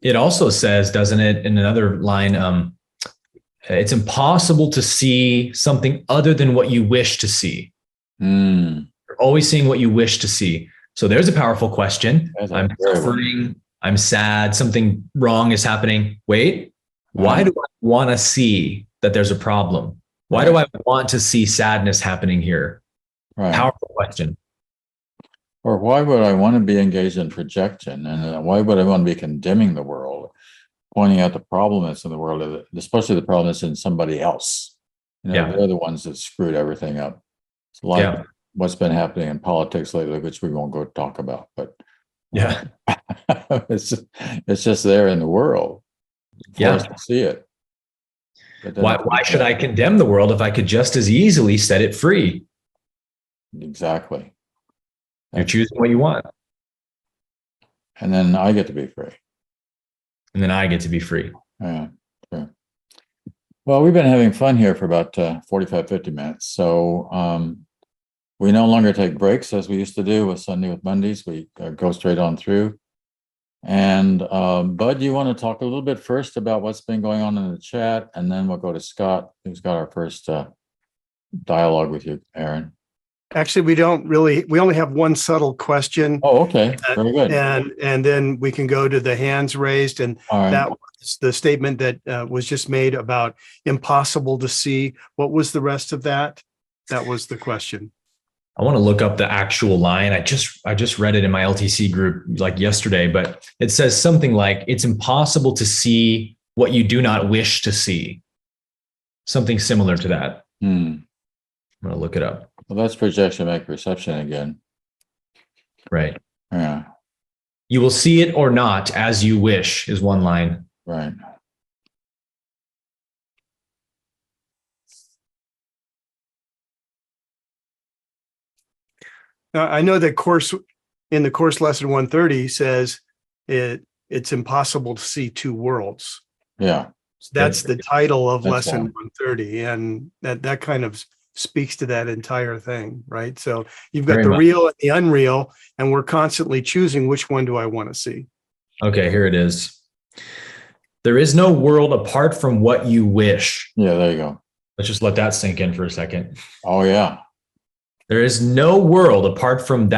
It also says, doesn't it, in another line, it's impossible to see something other than what you wish to see. You're always seeing what you wish to see. So there's a powerful question. I'm suffering. I'm sad. Something wrong is happening. Wait, why do I want to see that there's a problem? Why do I want to see sadness happening here? Right. Powerful question. Or why would I want to be engaged in projection? And why would I want to be condemning the world, pointing out the problem that's in the world, especially the problem that's in somebody else? They're the ones that screwed everything up. It's like what's been happening in politics lately, which we won't go talk about, but it's just there in the world for us to see it. Why should I condemn the world if I could just as easily set it free? Exactly. You're choosing what you want. And then I get to be free. And then I get to be free. Yeah, sure. Well, we've been having fun here for about 45, 50 minutes. So we no longer take breaks as we used to do with Sunday with Mondays. We go straight on through. And Bud, you want to talk a little bit first about what's been going on in the chat, and then we'll go to Scott, who's got our first dialogue with you, Aaron. Actually, we only have one subtle question. Oh, okay, very good. And then we can go to the hands raised. And All right. that was the statement that was just made about impossible to see. What was the rest of that? That was the question. I want to look up the actual line. I just read it in my LTC group like yesterday, but it says something like, it's impossible to see what you do not wish to see. Something similar to that. I'm going to look it up. Well, that's projection make perception again. Right. Yeah. You will see it or not as you wish is one line. Right. I know that in the course lesson 130 says it's impossible to see two worlds. Yeah. So that's the title of That's lesson one. 130. And that kind of speaks to that entire thing, right? So you've got Very the much. real and the unreal, and we're constantly choosing which one do I want to see. Okay, here it is. There is no world apart from what you wish. Yeah, there you go. Let's just let that sink in for a second. Oh, yeah. There is no world apart from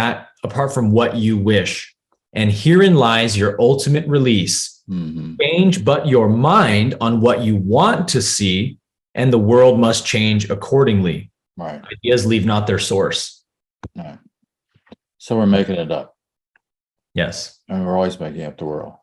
what you wish. And herein lies your ultimate release. Change but your mind on what you want to see, and the world must change accordingly. Right. Ideas leave not their source. Right. So we're making it up. Yes. And we're always making up the world.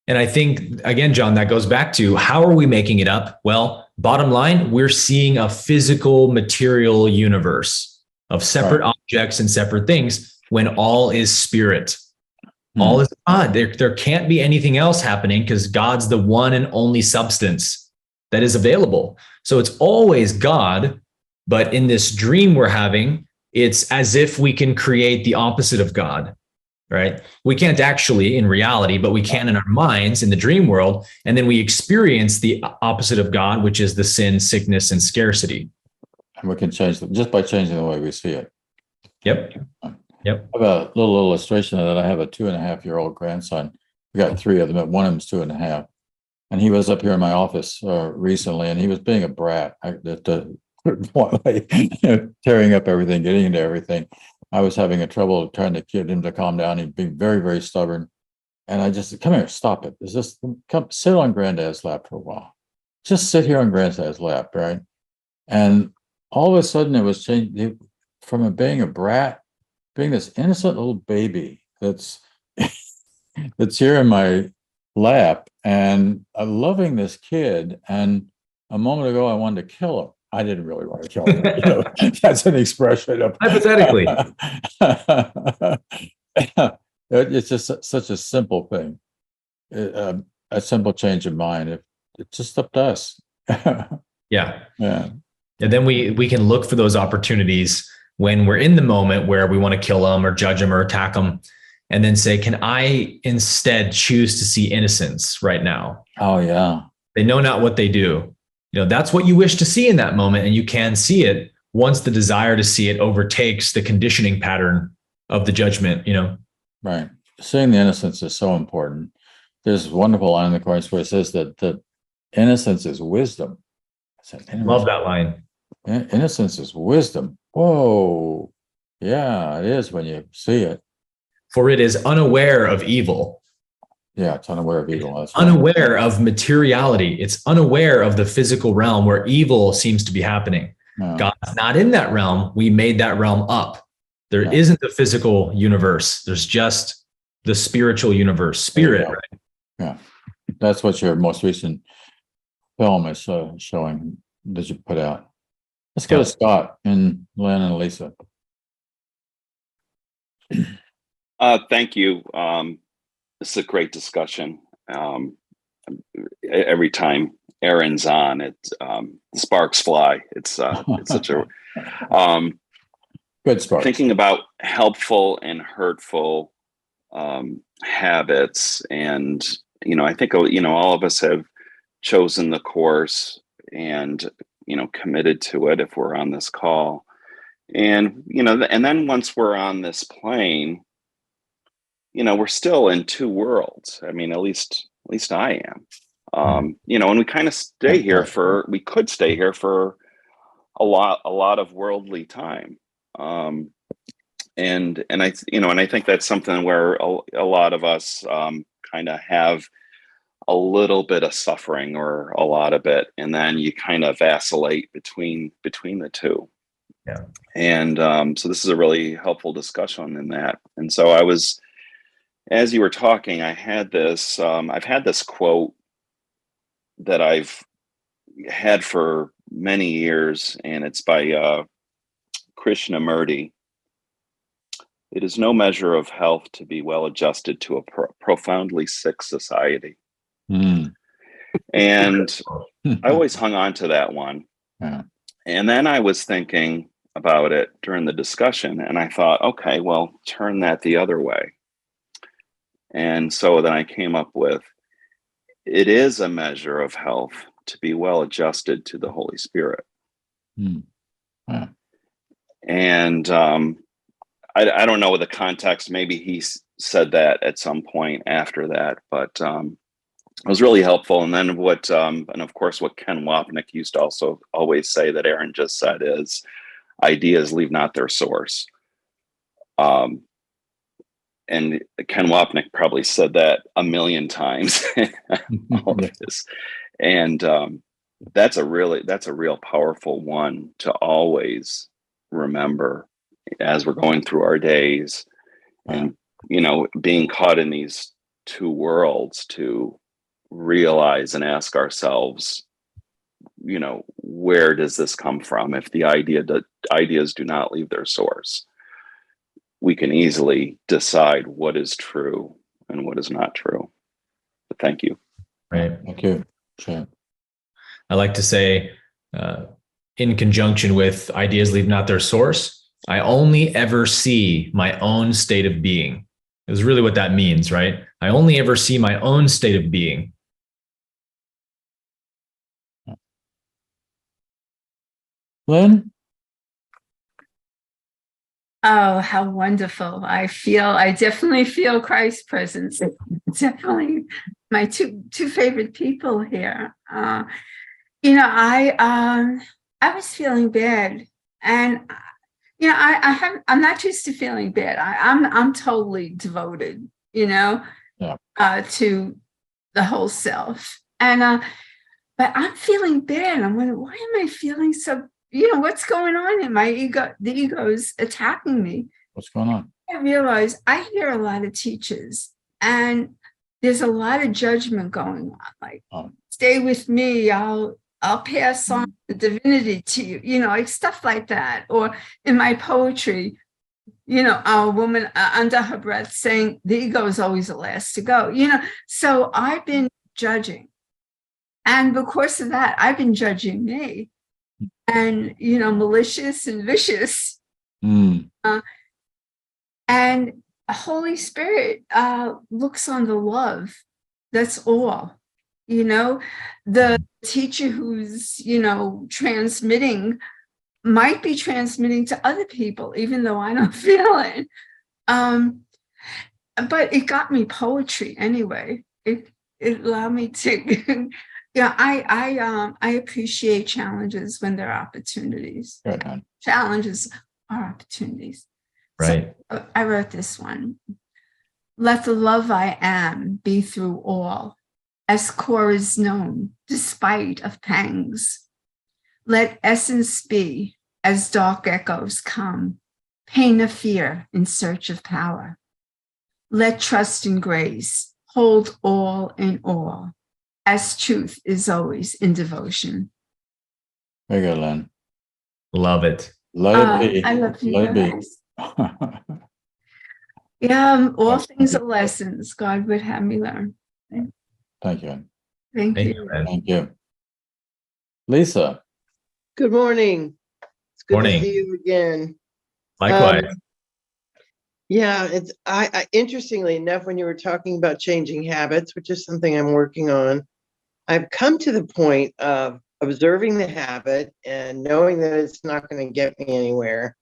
And I think, again, John, that goes back to how are we making it up? Well, bottom line, we're seeing a physical material universe of separate objects and separate things when all is spirit. All is God. There can't be anything else happening because God's the one and only substance that is available. So it's always God. But in this dream we're having, it's as if we can create the opposite of God, right? We can't actually in reality, but we can in our minds in the dream world. And then we experience the opposite of God, which is the sin, sickness, and scarcity. And we can change them just by changing the way we see it. Yep. Yep. I have a little illustration of that. I have a 2.5-year-old grandson. We got 3 of them, but one of them's 2.5. And he was up here in my office recently, and he was being a brat. Tearing up everything, getting into everything. I was having a trouble trying to get him to calm down. He'd be very, very stubborn. And I just said, come here, stop it. Come sit on Granddad's lap for a while. Just sit here on Granddad's lap, right? And all of a sudden it was changed from being a brat, being this innocent little baby that's here in my lap, and I'm loving this kid. And a moment ago, I wanted to kill him. I didn't really want to kill him. That's an expression of hypothetically. It's just such a simple thing, a simple change of mind. It's just up to us. Yeah. Yeah. And then we can look for those opportunities when we're in the moment where we want to kill them or judge them or attack them, and then say, can I instead choose to see innocence right now? Oh, yeah. They know not what they do. That's what you wish to see in that moment. And you can see it once the desire to see it overtakes the conditioning pattern of the judgment, Right. Seeing the innocence is so important. There's a wonderful line in the Course where it says that innocence is wisdom. Love that line. Innocence is wisdom. Whoa. Yeah, it is when you see it. For it is unaware of evil. Yeah, it's unaware of evil. That's unaware of materiality. It's unaware of the physical realm where evil seems to be happening. Yeah. God's not in that realm. We made that realm up. There isn't the physical universe. There's just the spiritual universe, spirit. Right? Yeah. That's what your most recent film is showing that you put out. Let's go to Scott and Lynn and Lisa. Thank you. This is a great discussion. Every time Aaron's on, the sparks fly. It's such a good spark. Thinking about helpful and hurtful habits, and I think all of us have chosen the course and committed to it if we're on this call, and and then once we're on this plane, we're still in two worlds. I mean, at least I am. And we kind of we could stay here for a lot of worldly time. And I think that's something where a lot of us kind of have a little bit of suffering or a lot of it, and then you kind of vacillate between the two. Yeah. And so this is a really helpful discussion in that. And so I was, as you were talking, I've had this quote that I've had for many years, and it's by Krishnamurti. It is no measure of health to be well adjusted to a profoundly sick society. Mm. And I always hung on to that one. Yeah. And then I was thinking about it during the discussion, and I thought, okay, well, turn that the other way. And so then I came up with, it is a measure of health to be well adjusted to the Holy Spirit. Mm. Yeah. And I don't know the context. Maybe he said that at some point after that, but it was really helpful. And then and of course, what Ken Wapnick used to also always say that Aaron just said is, ideas leave not their source. And Ken Wapnick probably said that a million times. All of this. And that's a real powerful one to always remember as we're going through our days, and being caught in these two worlds, to realize and ask ourselves, where does this come from? If the ideas do not leave their source, we can easily decide what is true and what is not true. But thank you. Right. Thank you. Sure. I like to say, in conjunction with ideas leave not their source, I only ever see my own state of being. Is really what that means, right? I only ever see my own state of being. Lynn? Oh, how wonderful. I definitely feel Christ's presence. Definitely my two favorite people here. I was feeling bad, and I'm not used to feeling bad. I'm totally devoted, to the whole self. And but I'm feeling bad. I'm wondering, why am I feeling so, what's going on in my ego? The ego is attacking me. What's going on? I realize I hear a lot of teachers, and there's a lot of judgment going on. Like, stay with me, I'll pass on the divinity to you, like stuff like that. Or in my poetry, a woman under her breath saying the ego is always the last to go, So I've been judging. And because of that, I've been judging me, and, malicious and vicious. Mm. And Holy Spirit looks on the love. That's all. The teacher who's, transmitting might be transmitting to other people, even though I don't feel it. But it got me poetry anyway. It allowed me to, I appreciate challenges when they're opportunities. Good. Challenges are opportunities. Right. So, I wrote this one. Let the love I am be through all, as core is known, despite of pangs. Let essence be, as dark echoes come, pain of fear in search of power. Let trust and grace hold all in all, as truth is always in devotion. Very good, Lynn. Love it. Let it be. I love you Let it guys. be. Yeah, all Yes, things thank are lessons God would have me learn. Thank you. Thank Thank you. you, man. Thank you. Lisa. Good morning. It's good Morning. to see you again. Likewise. Yeah, it's I interestingly enough, when you were talking about changing habits, which is something I'm working on, I've come to the point of observing the habit and knowing that it's not going to get me anywhere.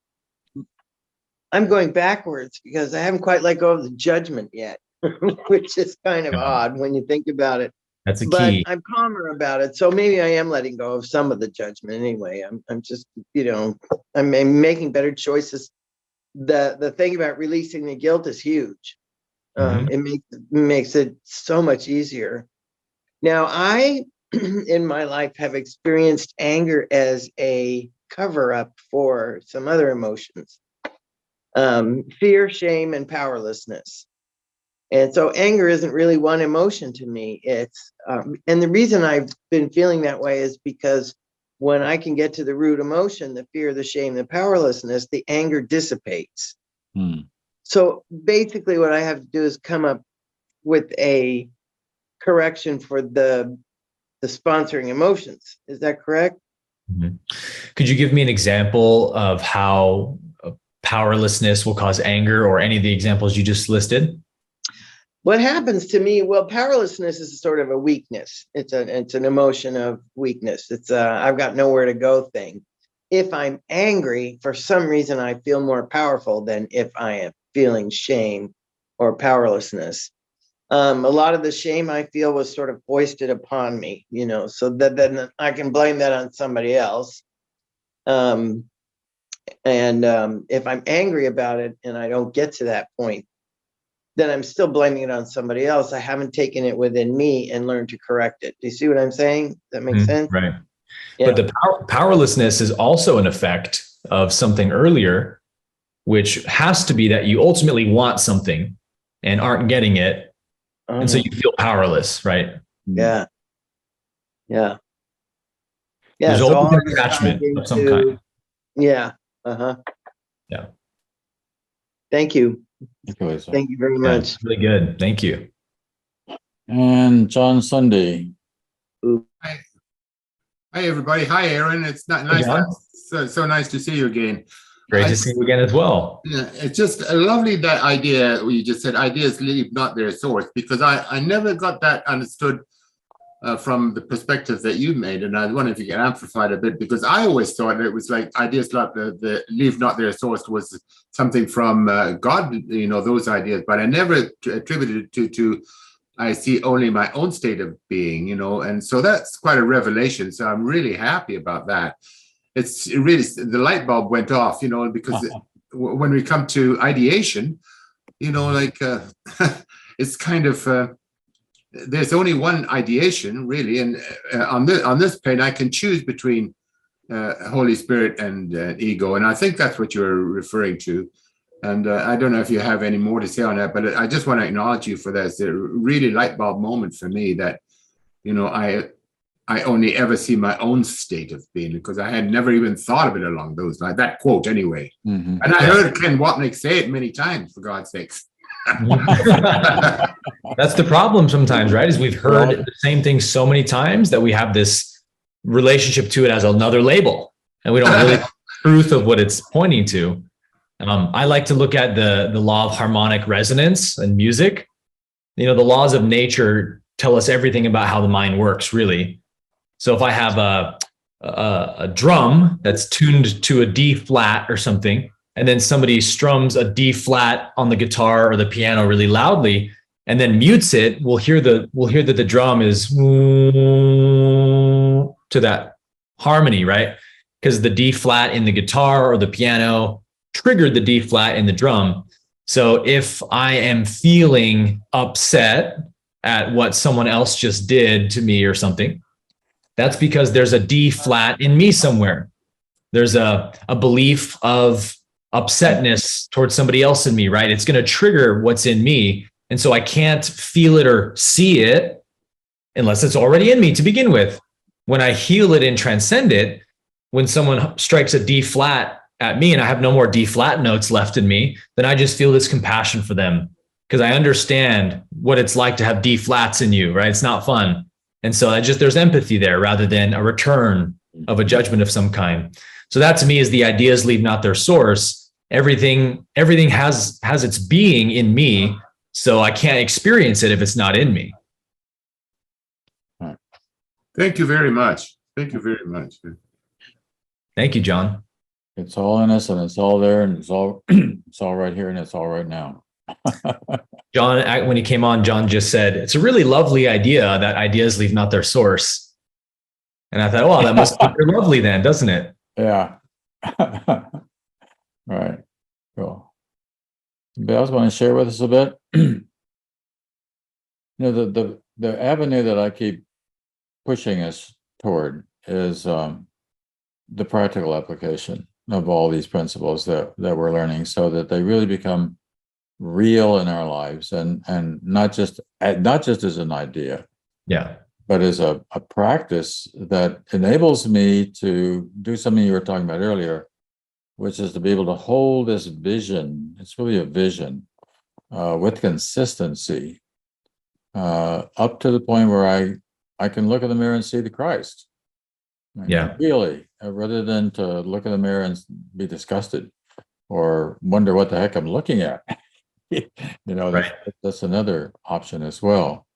I'm going backwards because I haven't quite let go of the judgment yet, which is kind of Yeah. odd when you think about it. That's a but key. I'm calmer about it. So maybe I am letting go of some of the judgment anyway. I'm just, I'm making better choices. The thing about releasing the guilt is huge. It makes it so much easier. Now, I in my life have experienced anger as a cover up for some other emotions, fear, shame, and powerlessness. And so anger isn't really one emotion to me. It's, and the reason I've been feeling that way is because when I can get to the root emotion, the fear, the shame, the powerlessness, the anger dissipates. So basically what I have to do is come up with a correction for the sponsoring emotions. Is that correct? Could you give me an example of how powerlessness will cause anger, or any of the examples you just listed? What happens to me? Well, powerlessness is sort of a weakness. It's an emotion of weakness. It's I've got nowhere to go thing. If I'm angry, for some reason, I feel more powerful than if I am feeling shame or powerlessness. A lot of the shame I feel was sort of foisted upon me, so that then I can blame that on somebody else. And if I'm angry about it and I don't get to that point, then I'm still blaming it on somebody else. I haven't taken it within me and learned to correct it. Do you see what I'm saying? Does that make sense? Right. Yeah. But the powerlessness is also an effect of something earlier, which has to be that you ultimately want something and aren't getting it. And so you feel powerless, right? Yeah. Yeah. Yeah. There's So always all an of this attachment ties of some into- kind. Yeah. Yeah. Thank you. Okay, Lisa. Thank you very Yeah, much. really good. Thank you. And John Sunday. Hi, everybody. Hi, Aaron. It's not Hey, nice. John. So nice to see you again. Great to see you again as well. Yeah, it's just a lovely that idea you just said. Ideas leave not their source, because I never got that understood from the perspective that you made, and I wonder if you can amplify it a bit, because I always thought it was like ideas like the leave not their source was something from God, those ideas, but I never attributed it to I see only my own state of being, and so that's quite a revelation. So I'm really happy about that. It really, the light bulb went off, because when we come to ideation, it's kind of, there's only one ideation really. And on this plane, I can choose between Holy Spirit and ego. And I think that's what you're referring to. And I don't know if you have any more to say on that, but I just want to acknowledge you for that. It's a really light bulb moment for me that, I only ever see my own state of being, because I had never even thought of it along those lines, that quote anyway. And I heard Ken Wapnick say it many times, for God's sakes. That's the problem sometimes, right? Is we've heard the same thing so many times that we have this relationship to it as another label, and we don't really know the truth of what it's pointing to. I like to look at the law of harmonic resonance in music. The laws of nature tell us everything about how the mind works, really. So if I have a drum that's tuned to a D flat or something, and then somebody strums a D flat on the guitar or the piano really loudly, and then mutes it, we'll hear that the drum is to that harmony, right? Because the D flat in the guitar or the piano triggered the D flat in the drum. So if I am feeling upset at what someone else just did to me or something, that's because there's a D flat in me somewhere. There's a belief of upsetness towards somebody else in me, right? It's going to trigger what's in me. And so I can't feel it or see it unless it's already in me to begin with. When I heal it and transcend it, when someone strikes a D flat at me and I have no more D flat notes left in me, then I just feel this compassion for them, because I understand what it's like to have D flats in you, right? It's not fun. And so there's empathy there rather than a return of a judgment of some kind. So that to me is the ideas leave not their source. Everything has its being in me. So I can't experience it if it's not in me. Thank you very much. Thank you very much. Thank you, John. It's all in us, and it's all there, and it's all it's all right here, and it's all right now. John, when he came on, John just said, it's a really lovely idea that ideas leave not their source. And I thought, well, that must be very lovely then, doesn't it? Yeah. Right. Cool. Anybody else want to share with us a bit? The avenue that I keep pushing us toward is the practical application of all these principles that we're learning, so that they really become real in our lives, and not just as an idea, Yeah. but as a practice that enables me to do something you were talking about earlier, which is to be able to hold this vision. It's really a vision with consistency, up to the point where I can look in the mirror and see the Christ. I mean, Yeah. really, rather than to look in the mirror and be disgusted or wonder what the heck I'm looking at. Right. That's another option as well.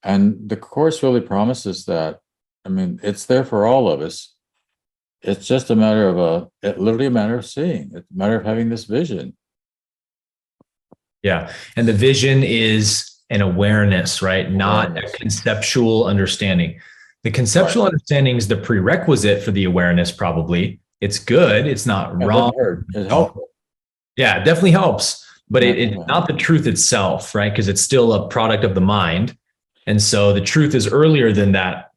And the Course really promises that. I mean, it's there for all of us. It's just a matter of literally a matter of seeing. It's a matter of having this vision. Yeah. And the vision is an awareness, right? Not Awareness. a conceptual understanding. The conceptual understanding is the prerequisite for the awareness, probably. It's good. It's not Yeah, it wrong. doesn't hurt. It's helpful. Yeah, it definitely helps. But Yeah, it's not the truth itself, right? Because it's still a product of the mind. And so the truth is earlier than that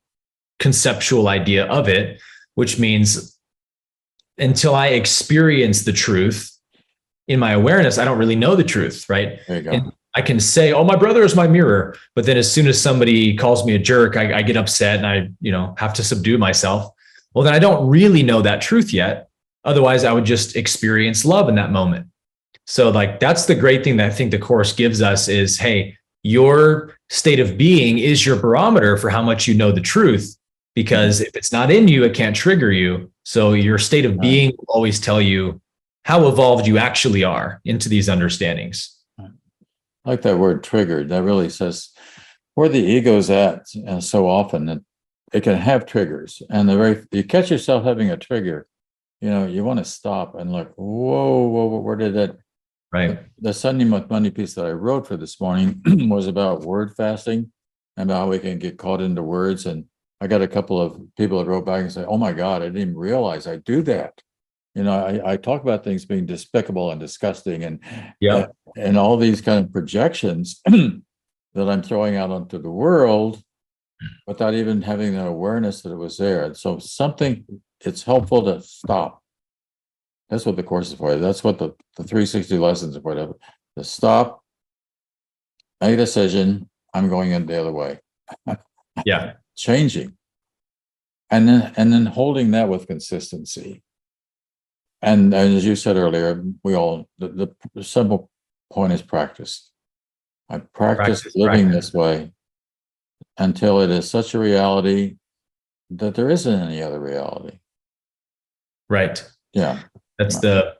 conceptual idea of it, which means until I experience the truth in my awareness, I don't really know the truth, right? There you go. And I can say, oh, my brother is my mirror. But then as soon as somebody calls me a jerk, I get upset and I, have to subdue myself. Well, then I don't really know that truth yet. Otherwise, I would just experience love in that moment. So that's the great thing that I think the Course gives us is, hey, your state of being is your barometer for how much you know the truth, because if it's not in you, it can't trigger you. So your state of being will always tell you how evolved you actually are into these understandings. I like that word triggered. That really says where the ego's at. And so often it can have triggers, and you catch yourself having a trigger, you want to stop and look, whoa, where did that? Right. The Sunday Money piece that I wrote for this morning was about word fasting and how we can get caught into words. And I got a couple of people that wrote back and said, oh my God, I didn't even realize I do that. I talk about things being despicable and disgusting and all these kind of projections that I'm throwing out onto the world without even having the awareness that it was there. And so it's helpful to stop. That's what the Course is for. That's what the 360 lessons are for. To stop, make a decision. I'm going in the other way. Yeah. Changing. And then holding that with consistency. And as you said earlier, the simple point is practice. I practice living this way until it is such a reality that there isn't any other reality. Right. Yeah. That's the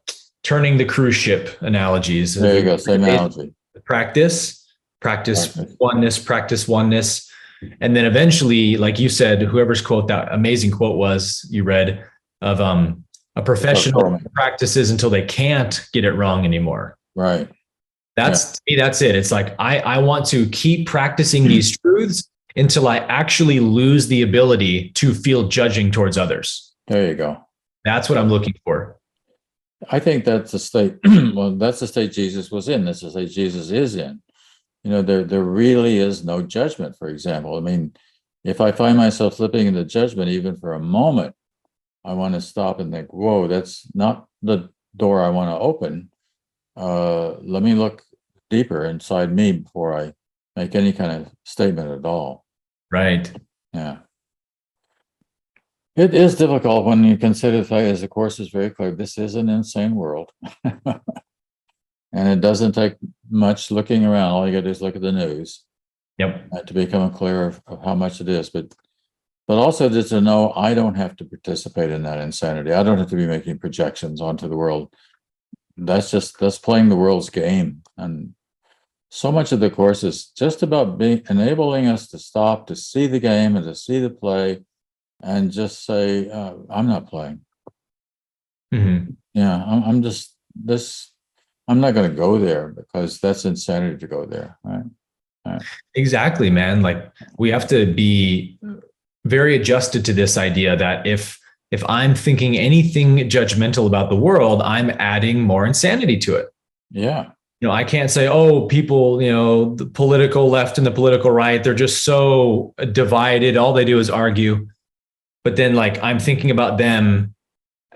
turning the cruise ship analogies. There you go. Same analogy. Practice oneness. And then eventually, like you said, whoever's quote, that amazing quote was you read of a professional practices until they can't get it wrong anymore. Right. To me, that's it. It's like, I want to keep practicing these truths until I actually lose the ability to feel judging towards others. There you go. That's what I'm looking for. I think that's the state. Well, that's the state Jesus was in. That's the state Jesus is in. There really is no judgment, for example. I mean, if I find myself slipping into judgment, even for a moment, I want to stop and think, whoa, that's not the door I want to open. Let me look deeper inside me before I make any kind of statement at all. Right. Yeah. It is difficult when you consider the fact, as the Course is very clear, this is an insane world. And it doesn't take much looking around. All you got to do is look at the news. Yep. To become clear of how much it is. But also just to know I don't have to participate in that insanity. I don't have to be making projections onto the world. That's playing the world's game. And so much of the Course is just about enabling us to stop, to see the game and to see the play, and just say, I'm not playing. Mm-hmm. Yeah, I'm just this. I'm not going to go there because that's insanity to go there. Right. Exactly, man. Like we have to be very adjusted to this idea that if I'm thinking anything judgmental about the world, I'm adding more insanity to it. Yeah. I can't say, oh, people, the political left and the political right, they're just so divided. All they do is argue. But then like I'm thinking about them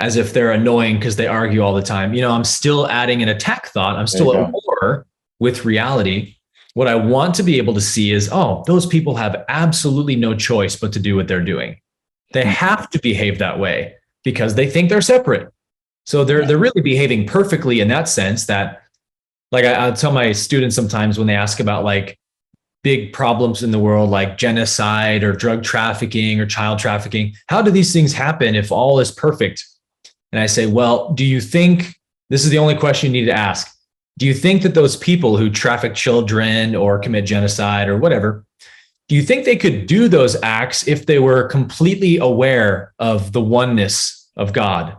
as if they're annoying because they argue all the time. I'm still adding an attack thought. I'm still at war with reality. What I want to be able to see is, oh, those people have absolutely no choice but to do what they're doing. They have to behave that way because they think they're separate. So they're really behaving perfectly in that sense that, like I'll tell my students sometimes when they ask about like big problems in the world, like genocide or drug trafficking or child trafficking, how do these things happen if all is perfect? And I say, well, do you think, this is the only question you need to ask, do you think that those people who traffic children or commit genocide or whatever, do you think they could do those acts if they were completely aware of the oneness of God?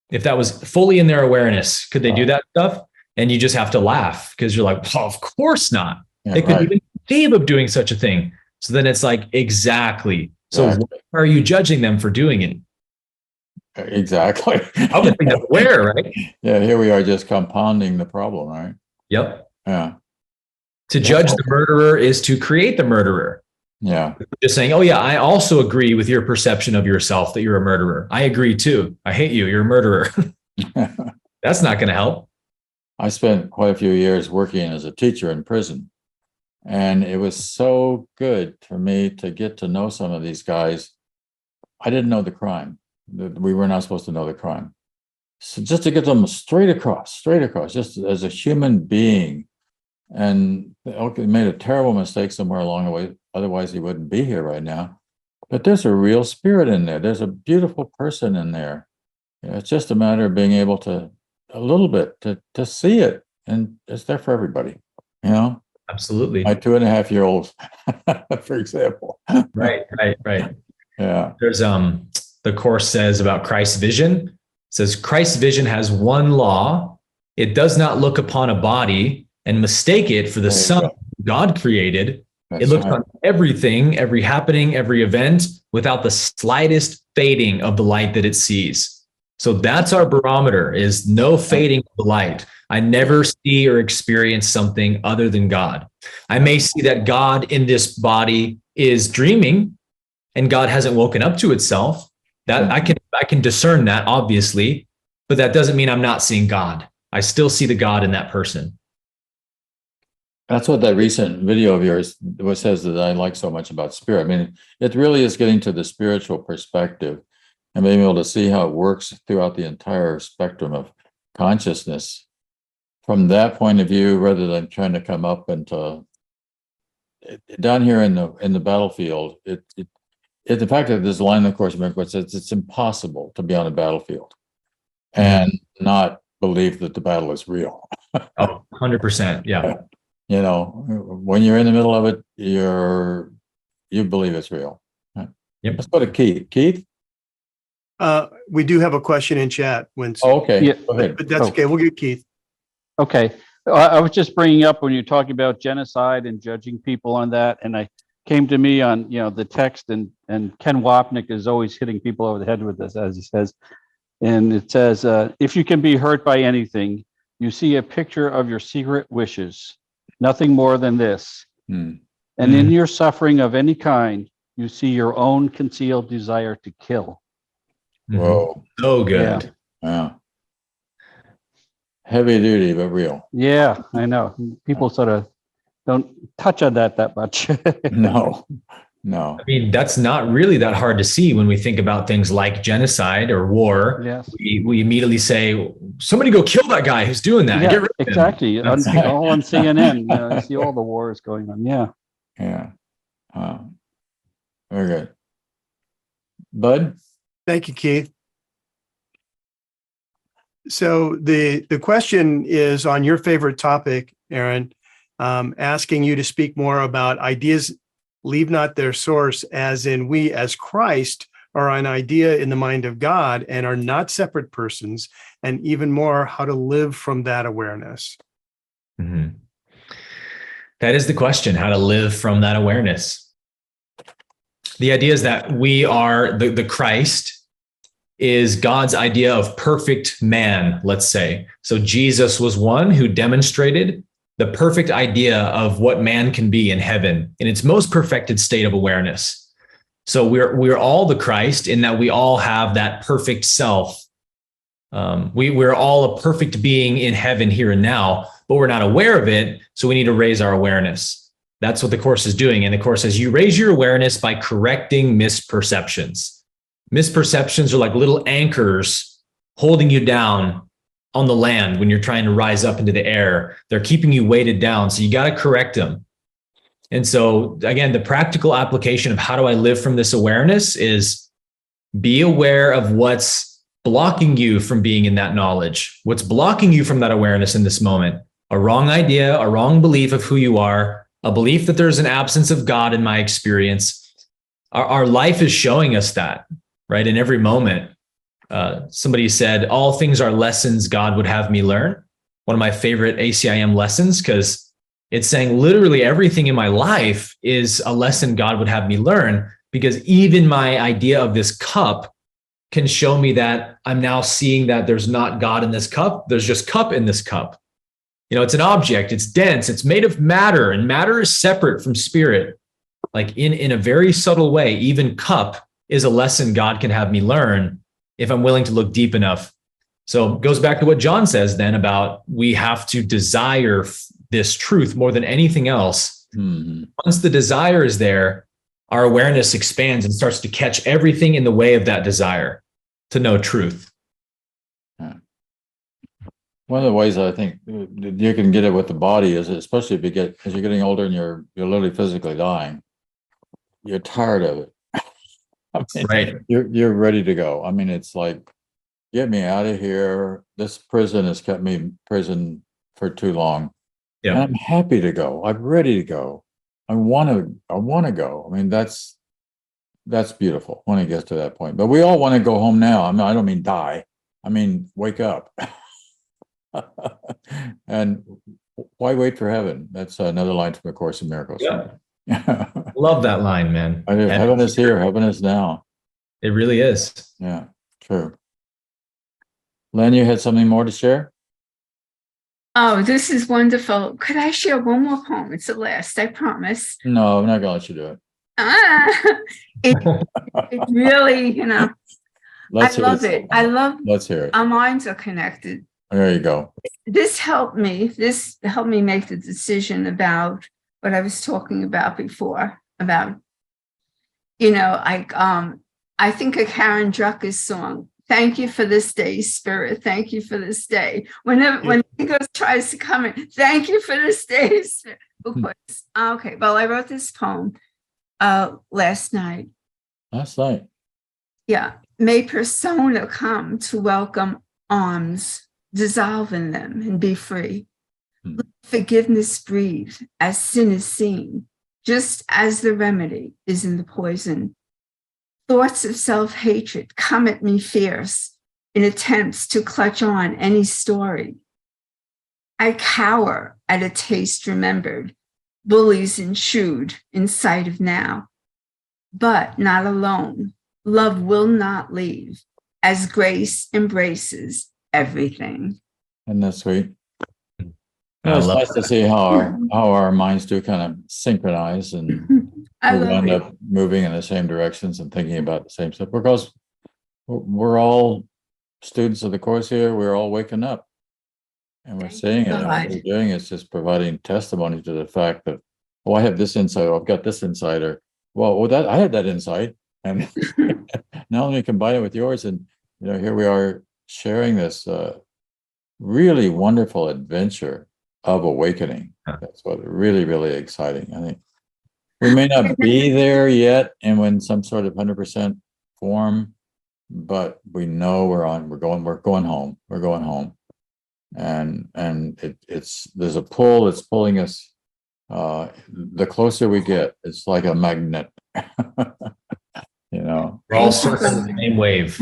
If that was fully in their awareness, could they do that stuff? And you just have to laugh because you're like, well, of course not. Yeah, they couldn't even conceive of doing such a thing. So then it's like, exactly. So why are you judging them for doing it? Exactly. Obviously not aware, right? Yeah, here we are just compounding the problem, right? Yep. Yeah. To judge the murderer is to create the murderer. Yeah. Just saying, oh yeah, I also agree with your perception of yourself that you're a murderer. I agree too. I hate you. You're a murderer. That's not going to help. I spent quite a few years working as a teacher in prison. And it was so good for me to get to know some of these guys. I didn't know the crime. We were not supposed to know the crime. So just to get them straight across, just as a human being. And okay, made a terrible mistake somewhere along the way. Otherwise, he wouldn't be here right now. But there's a real spirit in there. There's a beautiful person in there. It's just a matter of being able to, a little bit, to see it. And it's there for everybody, Absolutely. My 2.5-year-old, for example. Right. Yeah. There's the Course says about Christ's vision. It says Christ's vision has one law. It does not look upon a body and mistake it for the Son God created. It looks on everything, every happening, every event without the slightest fading of the light that it sees. So that's our barometer, is no fading of the light. I never see or experience something other than God. I may see that God in this body is dreaming and God hasn't woken up to itself. That I can discern that, obviously, but that doesn't mean I'm not seeing God. I still see the God in that person. That's what that recent video of yours says that I like so much about spirit. I mean, it really is getting to the spiritual perspective and being able to see how it works throughout the entire spectrum of consciousness from that point of view, rather than trying to come up into down here in the battlefield. The fact that there's a line in the Course in Miracles says it's impossible to be on a battlefield and not believe that the battle is real. Oh, 100%. Yeah. When you're in the middle of it, you believe it's real. Yep. Let's go to Keith. Keith? We do have a question in chat. Okay. Yeah. Go ahead. But that's okay. We'll get Keith. Okay. I was just bringing up when you're talking about genocide and judging people on that, and I came to me on the text, and Ken Wapnick is always hitting people over the head with this, as he says, and it says, if you can be hurt by anything, you see a picture of your secret wishes, nothing more than this. And in your suffering of any kind, you see your own concealed desire to kill. Whoa. So good. Yeah. Heavy duty, but real. Yeah, I know. People sort of don't touch on that much. No. I mean, that's not really that hard to see when we think about things like genocide or war. Yes. We immediately say, somebody go kill that guy who's doing that. Yeah, Get rid of him. exactly. All on CNN. You see all the wars going on. Yeah. Yeah. Very good. Bud? Thank you, Keith. So the question is on your favorite topic, Aaron, asking you to speak more about ideas leave not their source, as in we as Christ are an idea in the mind of God and are not separate persons, and even more, how to live from that awareness. Mhm. That is the question, how to live from that awareness. The idea is that we are the Christ is God's idea of perfect man, let's say. So Jesus was one who demonstrated the perfect idea of what man can be in heaven in its most perfected state of awareness. So we're all the Christ in that we all have that perfect self. We're all a perfect being in heaven here and now, but we're not aware of it. So we need to raise our awareness. That's what the course is doing. And the course says you raise your awareness by correcting misperceptions. Misperceptions are like little anchors holding you down on the land when you're trying to rise up into the air. They're keeping you weighted down. So you got to correct them. And so again, the practical application of how do I live from this awareness is be aware of what's blocking you from being in that knowledge. What's blocking you from that awareness in this moment? A wrong idea, a wrong belief of who you are, a belief that there's an absence of God in my experience. Our life is showing us that, right? In every moment. Somebody said, all things are lessons God would have me learn. One of my favorite ACIM lessons, because it's saying literally everything in my life is a lesson God would have me learn, because even my idea of this cup can show me that I'm now seeing that there's not God in this cup. There's just cup in this cup. You know, it's an object, it's dense, it's made of matter, and matter is separate from spirit. Like in a very subtle way, even cup is a lesson God can have me learn if I'm willing to look deep enough. So it goes back to what John says then about we have to desire this truth more than anything else. Mm-hmm. Once the desire is there, our awareness expands and starts to catch everything in the way of that desire to know truth. One of the ways I think you can get it with the body is, especially if as you're getting older and you're literally physically dying, you're tired of it. I mean, Right. You're ready to go. I mean, it's like, get me out of here. This prison has kept me in prison for too long. Yeah. And I'm happy to go. I'm ready to go. I want to go. I mean, that's beautiful when it gets to that point. But we all want to go home now. I don't mean die. I mean, wake up. And why wait for heaven? That's another line from A Course in Miracles. Yeah. Love that line, man. Heaven is here, heaven is now. It really is. Yeah, true. Len, you had something more to share? Oh, this is wonderful. Could I share one more poem? It's the last, I promise. No, I'm not gonna let you do it. It really, you know, I love it. I love Let's hear it. our minds are connected. There you go. This helped me make the decision about what I was talking about before, about, you know, I think of Karen Drucker's song, "Thank you for this day, Spirit. Thank you for this day." When ego tries to come in, thank you for this day, Spirit. Of course. Okay. Well, I wrote this poem last night. Last night. Yeah. May persona come to welcome arms, dissolve in them and be free. Let forgiveness breathe as sin is seen, just as the remedy is in the poison. Thoughts of self-hatred come at me fierce in attempts to clutch on any story. I cower at a taste remembered, bullies enshewed in sight of now. But not alone, love will not leave, as grace embraces everything. Isn't that sweet? Yeah, it's nice to see how our minds do kind of synchronize and we end up moving in the same directions and thinking about the same stuff, because we're all students of the course here. We're all waking up and we're seeing it. And what we're doing is just providing testimony to the fact that, oh, I have this insight, or I've got this insight, or well, that I had that insight, and now let me combine it with yours, and you know, here we are sharing this really wonderful adventure of awakening. That's what really, really exciting. I think we may not be there yet and in some sort of 100% form, but we know we're going home. We're going home. And there's a pull that's pulling us. The closer we get, it's like a magnet. you know. We're all Thank you surfing so the same wave.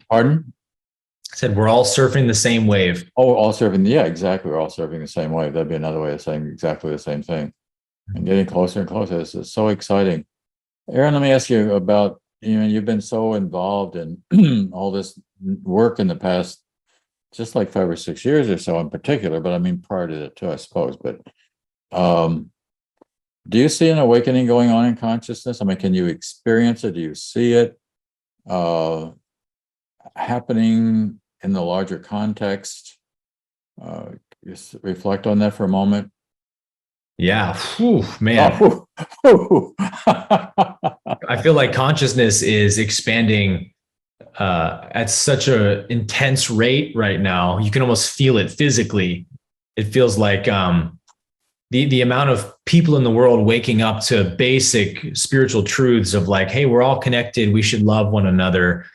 Pardon? I said we're all surfing the same wave. Oh, all serving, yeah, exactly. We're all serving the same way. That'd be another way of saying exactly the same thing. And getting closer and closer. This is so exciting. Aaron, let me ask you about, you know, you've been so involved in all this work in the past, just like 5 or 6 years or so in particular, but I mean prior to that too, I suppose. But do you see an awakening going on in consciousness? I mean, can you experience it? Do you see it happening in the larger context? Just reflect on that for a moment. Yeah. Whew, man. Oh. I feel like consciousness is expanding at such an intense rate right now. You can almost feel it physically. It feels like the amount of people in the world waking up to basic spiritual truths of like, hey, we're all connected. We should love one another.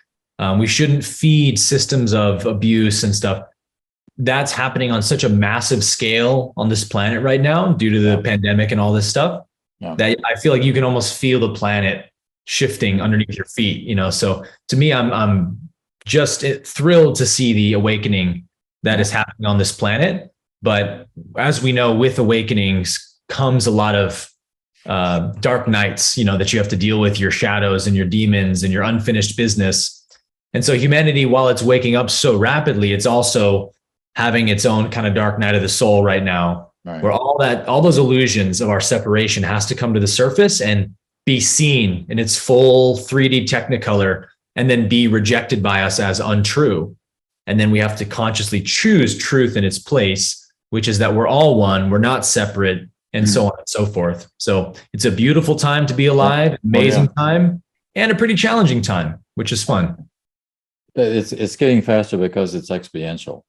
We shouldn't feed systems of abuse and stuff. That's happening on such a massive scale on this planet right now due to the pandemic and all this stuff. Yeah. That I feel like you can almost feel the planet shifting underneath your feet, you know? So to me, I'm just thrilled to see the awakening that is happening on this planet. But as we know, with awakenings comes a lot of dark nights, you know, that you have to deal with, your shadows and your demons and your unfinished business. And so humanity, while it's waking up so rapidly, it's also having its own kind of dark night of the soul right now, Right. where all those illusions of our separation has to come to the surface and be seen in its full 3D technicolor, and then be rejected by us as untrue. And then we have to consciously choose truth in its place, which is that we're all one, we're not separate, and so on and so forth. So it's a beautiful time to be alive, amazing time, and a pretty challenging time, which is fun. It's getting faster because it's exponential.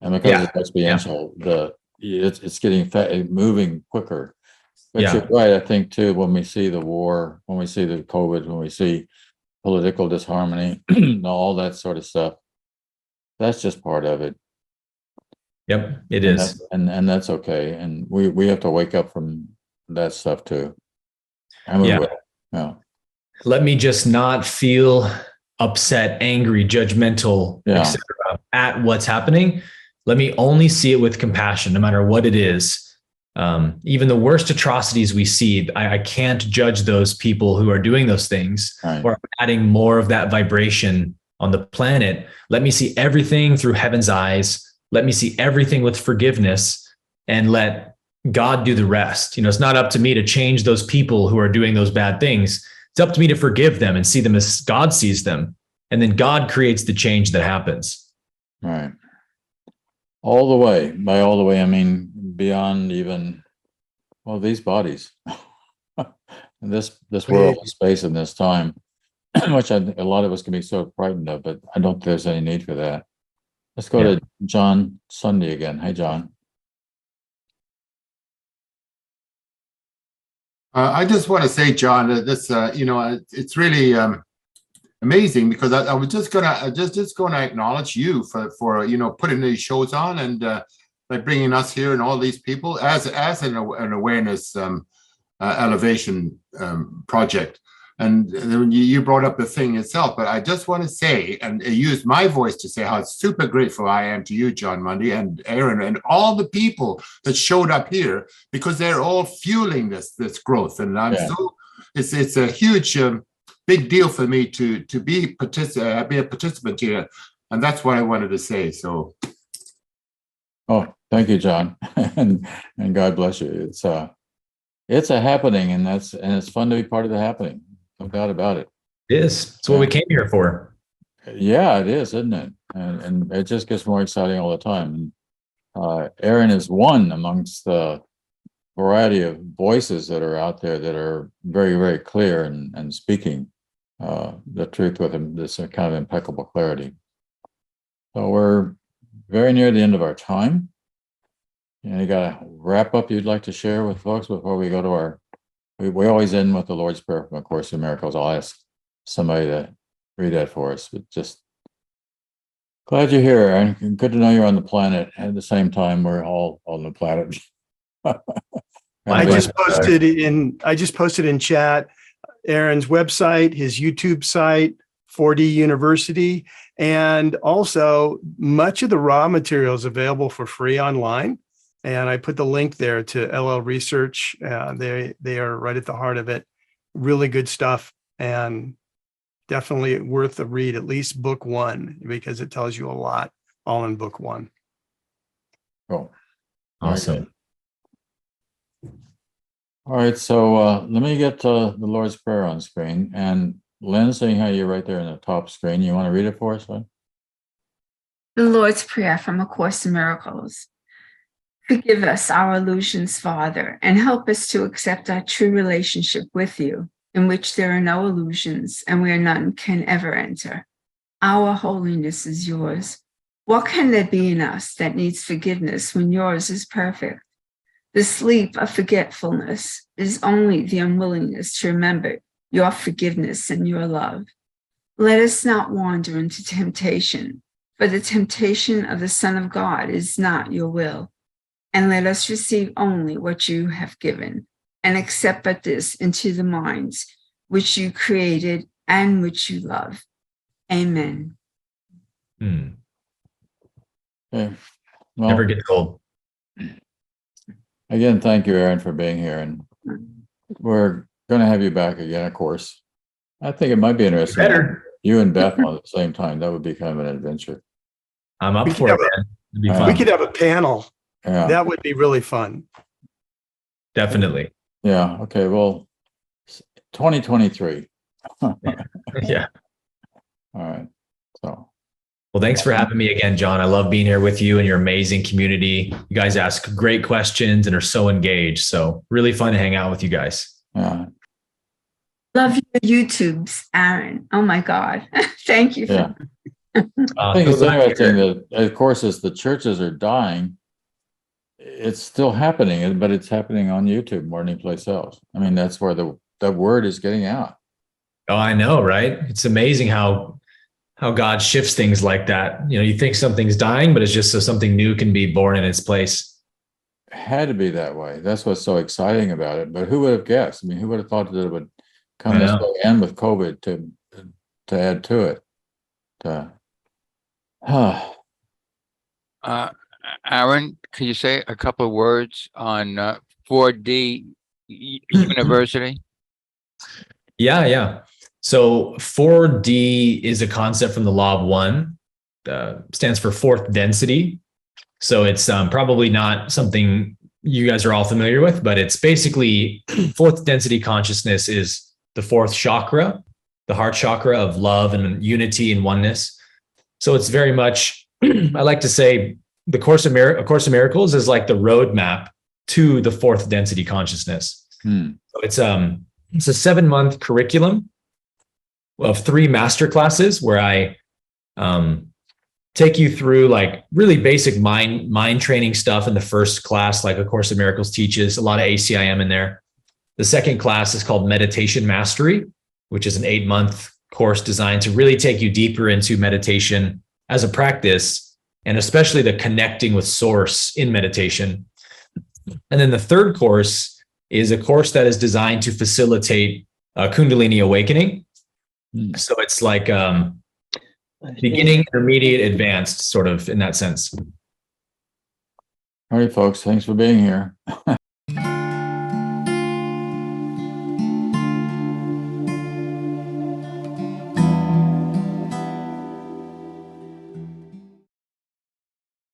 And because it's exponential, it's getting moving quicker. But you're right, I think too, when we see the war, when we see the COVID, when we see political disharmony, all that sort of stuff, that's just part of it. Yep, it is. And that's okay. And we have to wake up from that stuff too. And we will. Yeah. Let me just not feel upset, angry, judgmental, etc. at what's happening. Let me only see it with compassion, no matter what it is. Even the worst atrocities we see, I can't judge those people who are doing those things or adding more of that vibration on the planet. Let me see everything through heaven's eyes. Let me see everything with forgiveness, and let God do the rest. You know, it's not up to me to change those people who are doing those bad things. It's up to me to forgive them and see them as God sees them. And then God creates the change that happens. Right. All the way. By all the way, I mean beyond even, well, these bodies. this world, space, and this time, which a lot of us can be so frightened of, but I don't think there's any need for that. Let's go to John Sunday again. Hey, John. I just want to say, John, that this, it's really amazing, because I was just gonna acknowledge you for putting these shows on, and by bringing us here and all these people as an awareness elevation project. And then you brought up the thing itself, but I just want to say, and use my voice to say how super grateful I am to you, John Mundy, and Aaron, and all the people that showed up here, because they're all fueling this growth. And I'm it's a huge, big deal for me to be a participant here, and that's what I wanted to say. So, oh, thank you, John, and God bless you. It's a happening, and it's fun to be part of the happening. No doubt about it. It is. It's what we came here for. Yeah, it is, isn't it? And it just gets more exciting all the time. Aaron is one amongst the variety of voices that are out there that are very, very clear and speaking the truth with this kind of impeccable clarity. So we're very near the end of our time. You got a wrap up you'd like to share with folks before we go to our. We always end with the Lord's Prayer from A Course in Miracles. I'll ask somebody to read that for us, but just glad you're here, and good to know you're on the planet. At the same time, we're all on the planet. I just posted in chat Aaron's website, his YouTube site, 4D University, and also much of the raw materials available for free online. And I put the link there to LL Research. They are right at the heart of it. Really good stuff, and definitely worth a read, at least book one, because it tells you a lot all in book one. Cool. Awesome. All right, so let me get the Lord's Prayer on screen. And Lynn, seeing how you're right there in the top screen, you want to read it for us, Lynn? The Lord's Prayer from A Course in Miracles. Forgive us our illusions, Father, and help us to accept our true relationship with you, in which there are no illusions and where none can ever enter. Our holiness is yours. What can there be in us that needs forgiveness when yours is perfect? The sleep of forgetfulness is only the unwillingness to remember your forgiveness and your love. Let us not wander into temptation, for the temptation of the Son of God is not your will. And let us receive only what you have given, and accept but this into the minds which you created and which you love. Amen. Hmm. Okay. Well, Never gets old. again, thank you, Aaron, for being here. And we're going to have you back again, of course. I think it might be interesting. Better. You and Beth on at the same time. That would be kind of an adventure. I'm up We could for it, have man. It'd be We fun. We could have a panel. Yeah. That would be really fun. Definitely. Yeah. Okay. Well, 2023. Yeah. All right. So, Well, thanks for having me again, John. I love being here with you and your amazing community. You guys ask great questions and are so engaged. So really fun to hang out with you guys. yeah. Love your YouTubes, Aaron. Oh my God. Thank you. Yeah. For I think it's interesting that, of course, as the churches are dying, it's still happening, but it's happening on YouTube more than any place else. I mean, that's where the word is getting out. Oh, I know, right? It's amazing how God shifts things like that. You know, you think something's dying, but it's just so something new can be born in its place. It had to be that way. That's what's so exciting about it. But who would have guessed? I mean, who would have thought that it would come I this know. way and with COVID to add to it? Aaron, can you say a couple of words on 4D University? Yeah. So 4D is a concept from the law of one, stands for fourth density. So it's probably not something you guys are all familiar with, but it's basically fourth density consciousness is the fourth chakra, the heart chakra of love and unity and oneness. So it's very much, I like to say, A Course in Miracles is like the roadmap to the fourth density consciousness. So it's a 7-month curriculum of 3 master classes where I take you through like really basic mind training stuff in the first class, like A Course in Miracles teaches, a lot of ACIM in there. The second class is called Meditation Mastery, which is an 8-month course designed to really take you deeper into meditation as a practice, and especially the connecting with source in meditation. And then the third course is a course that is designed to facilitate Kundalini awakening. So it's like beginning, intermediate, advanced, sort of in that sense. All right, folks. Thanks for being here.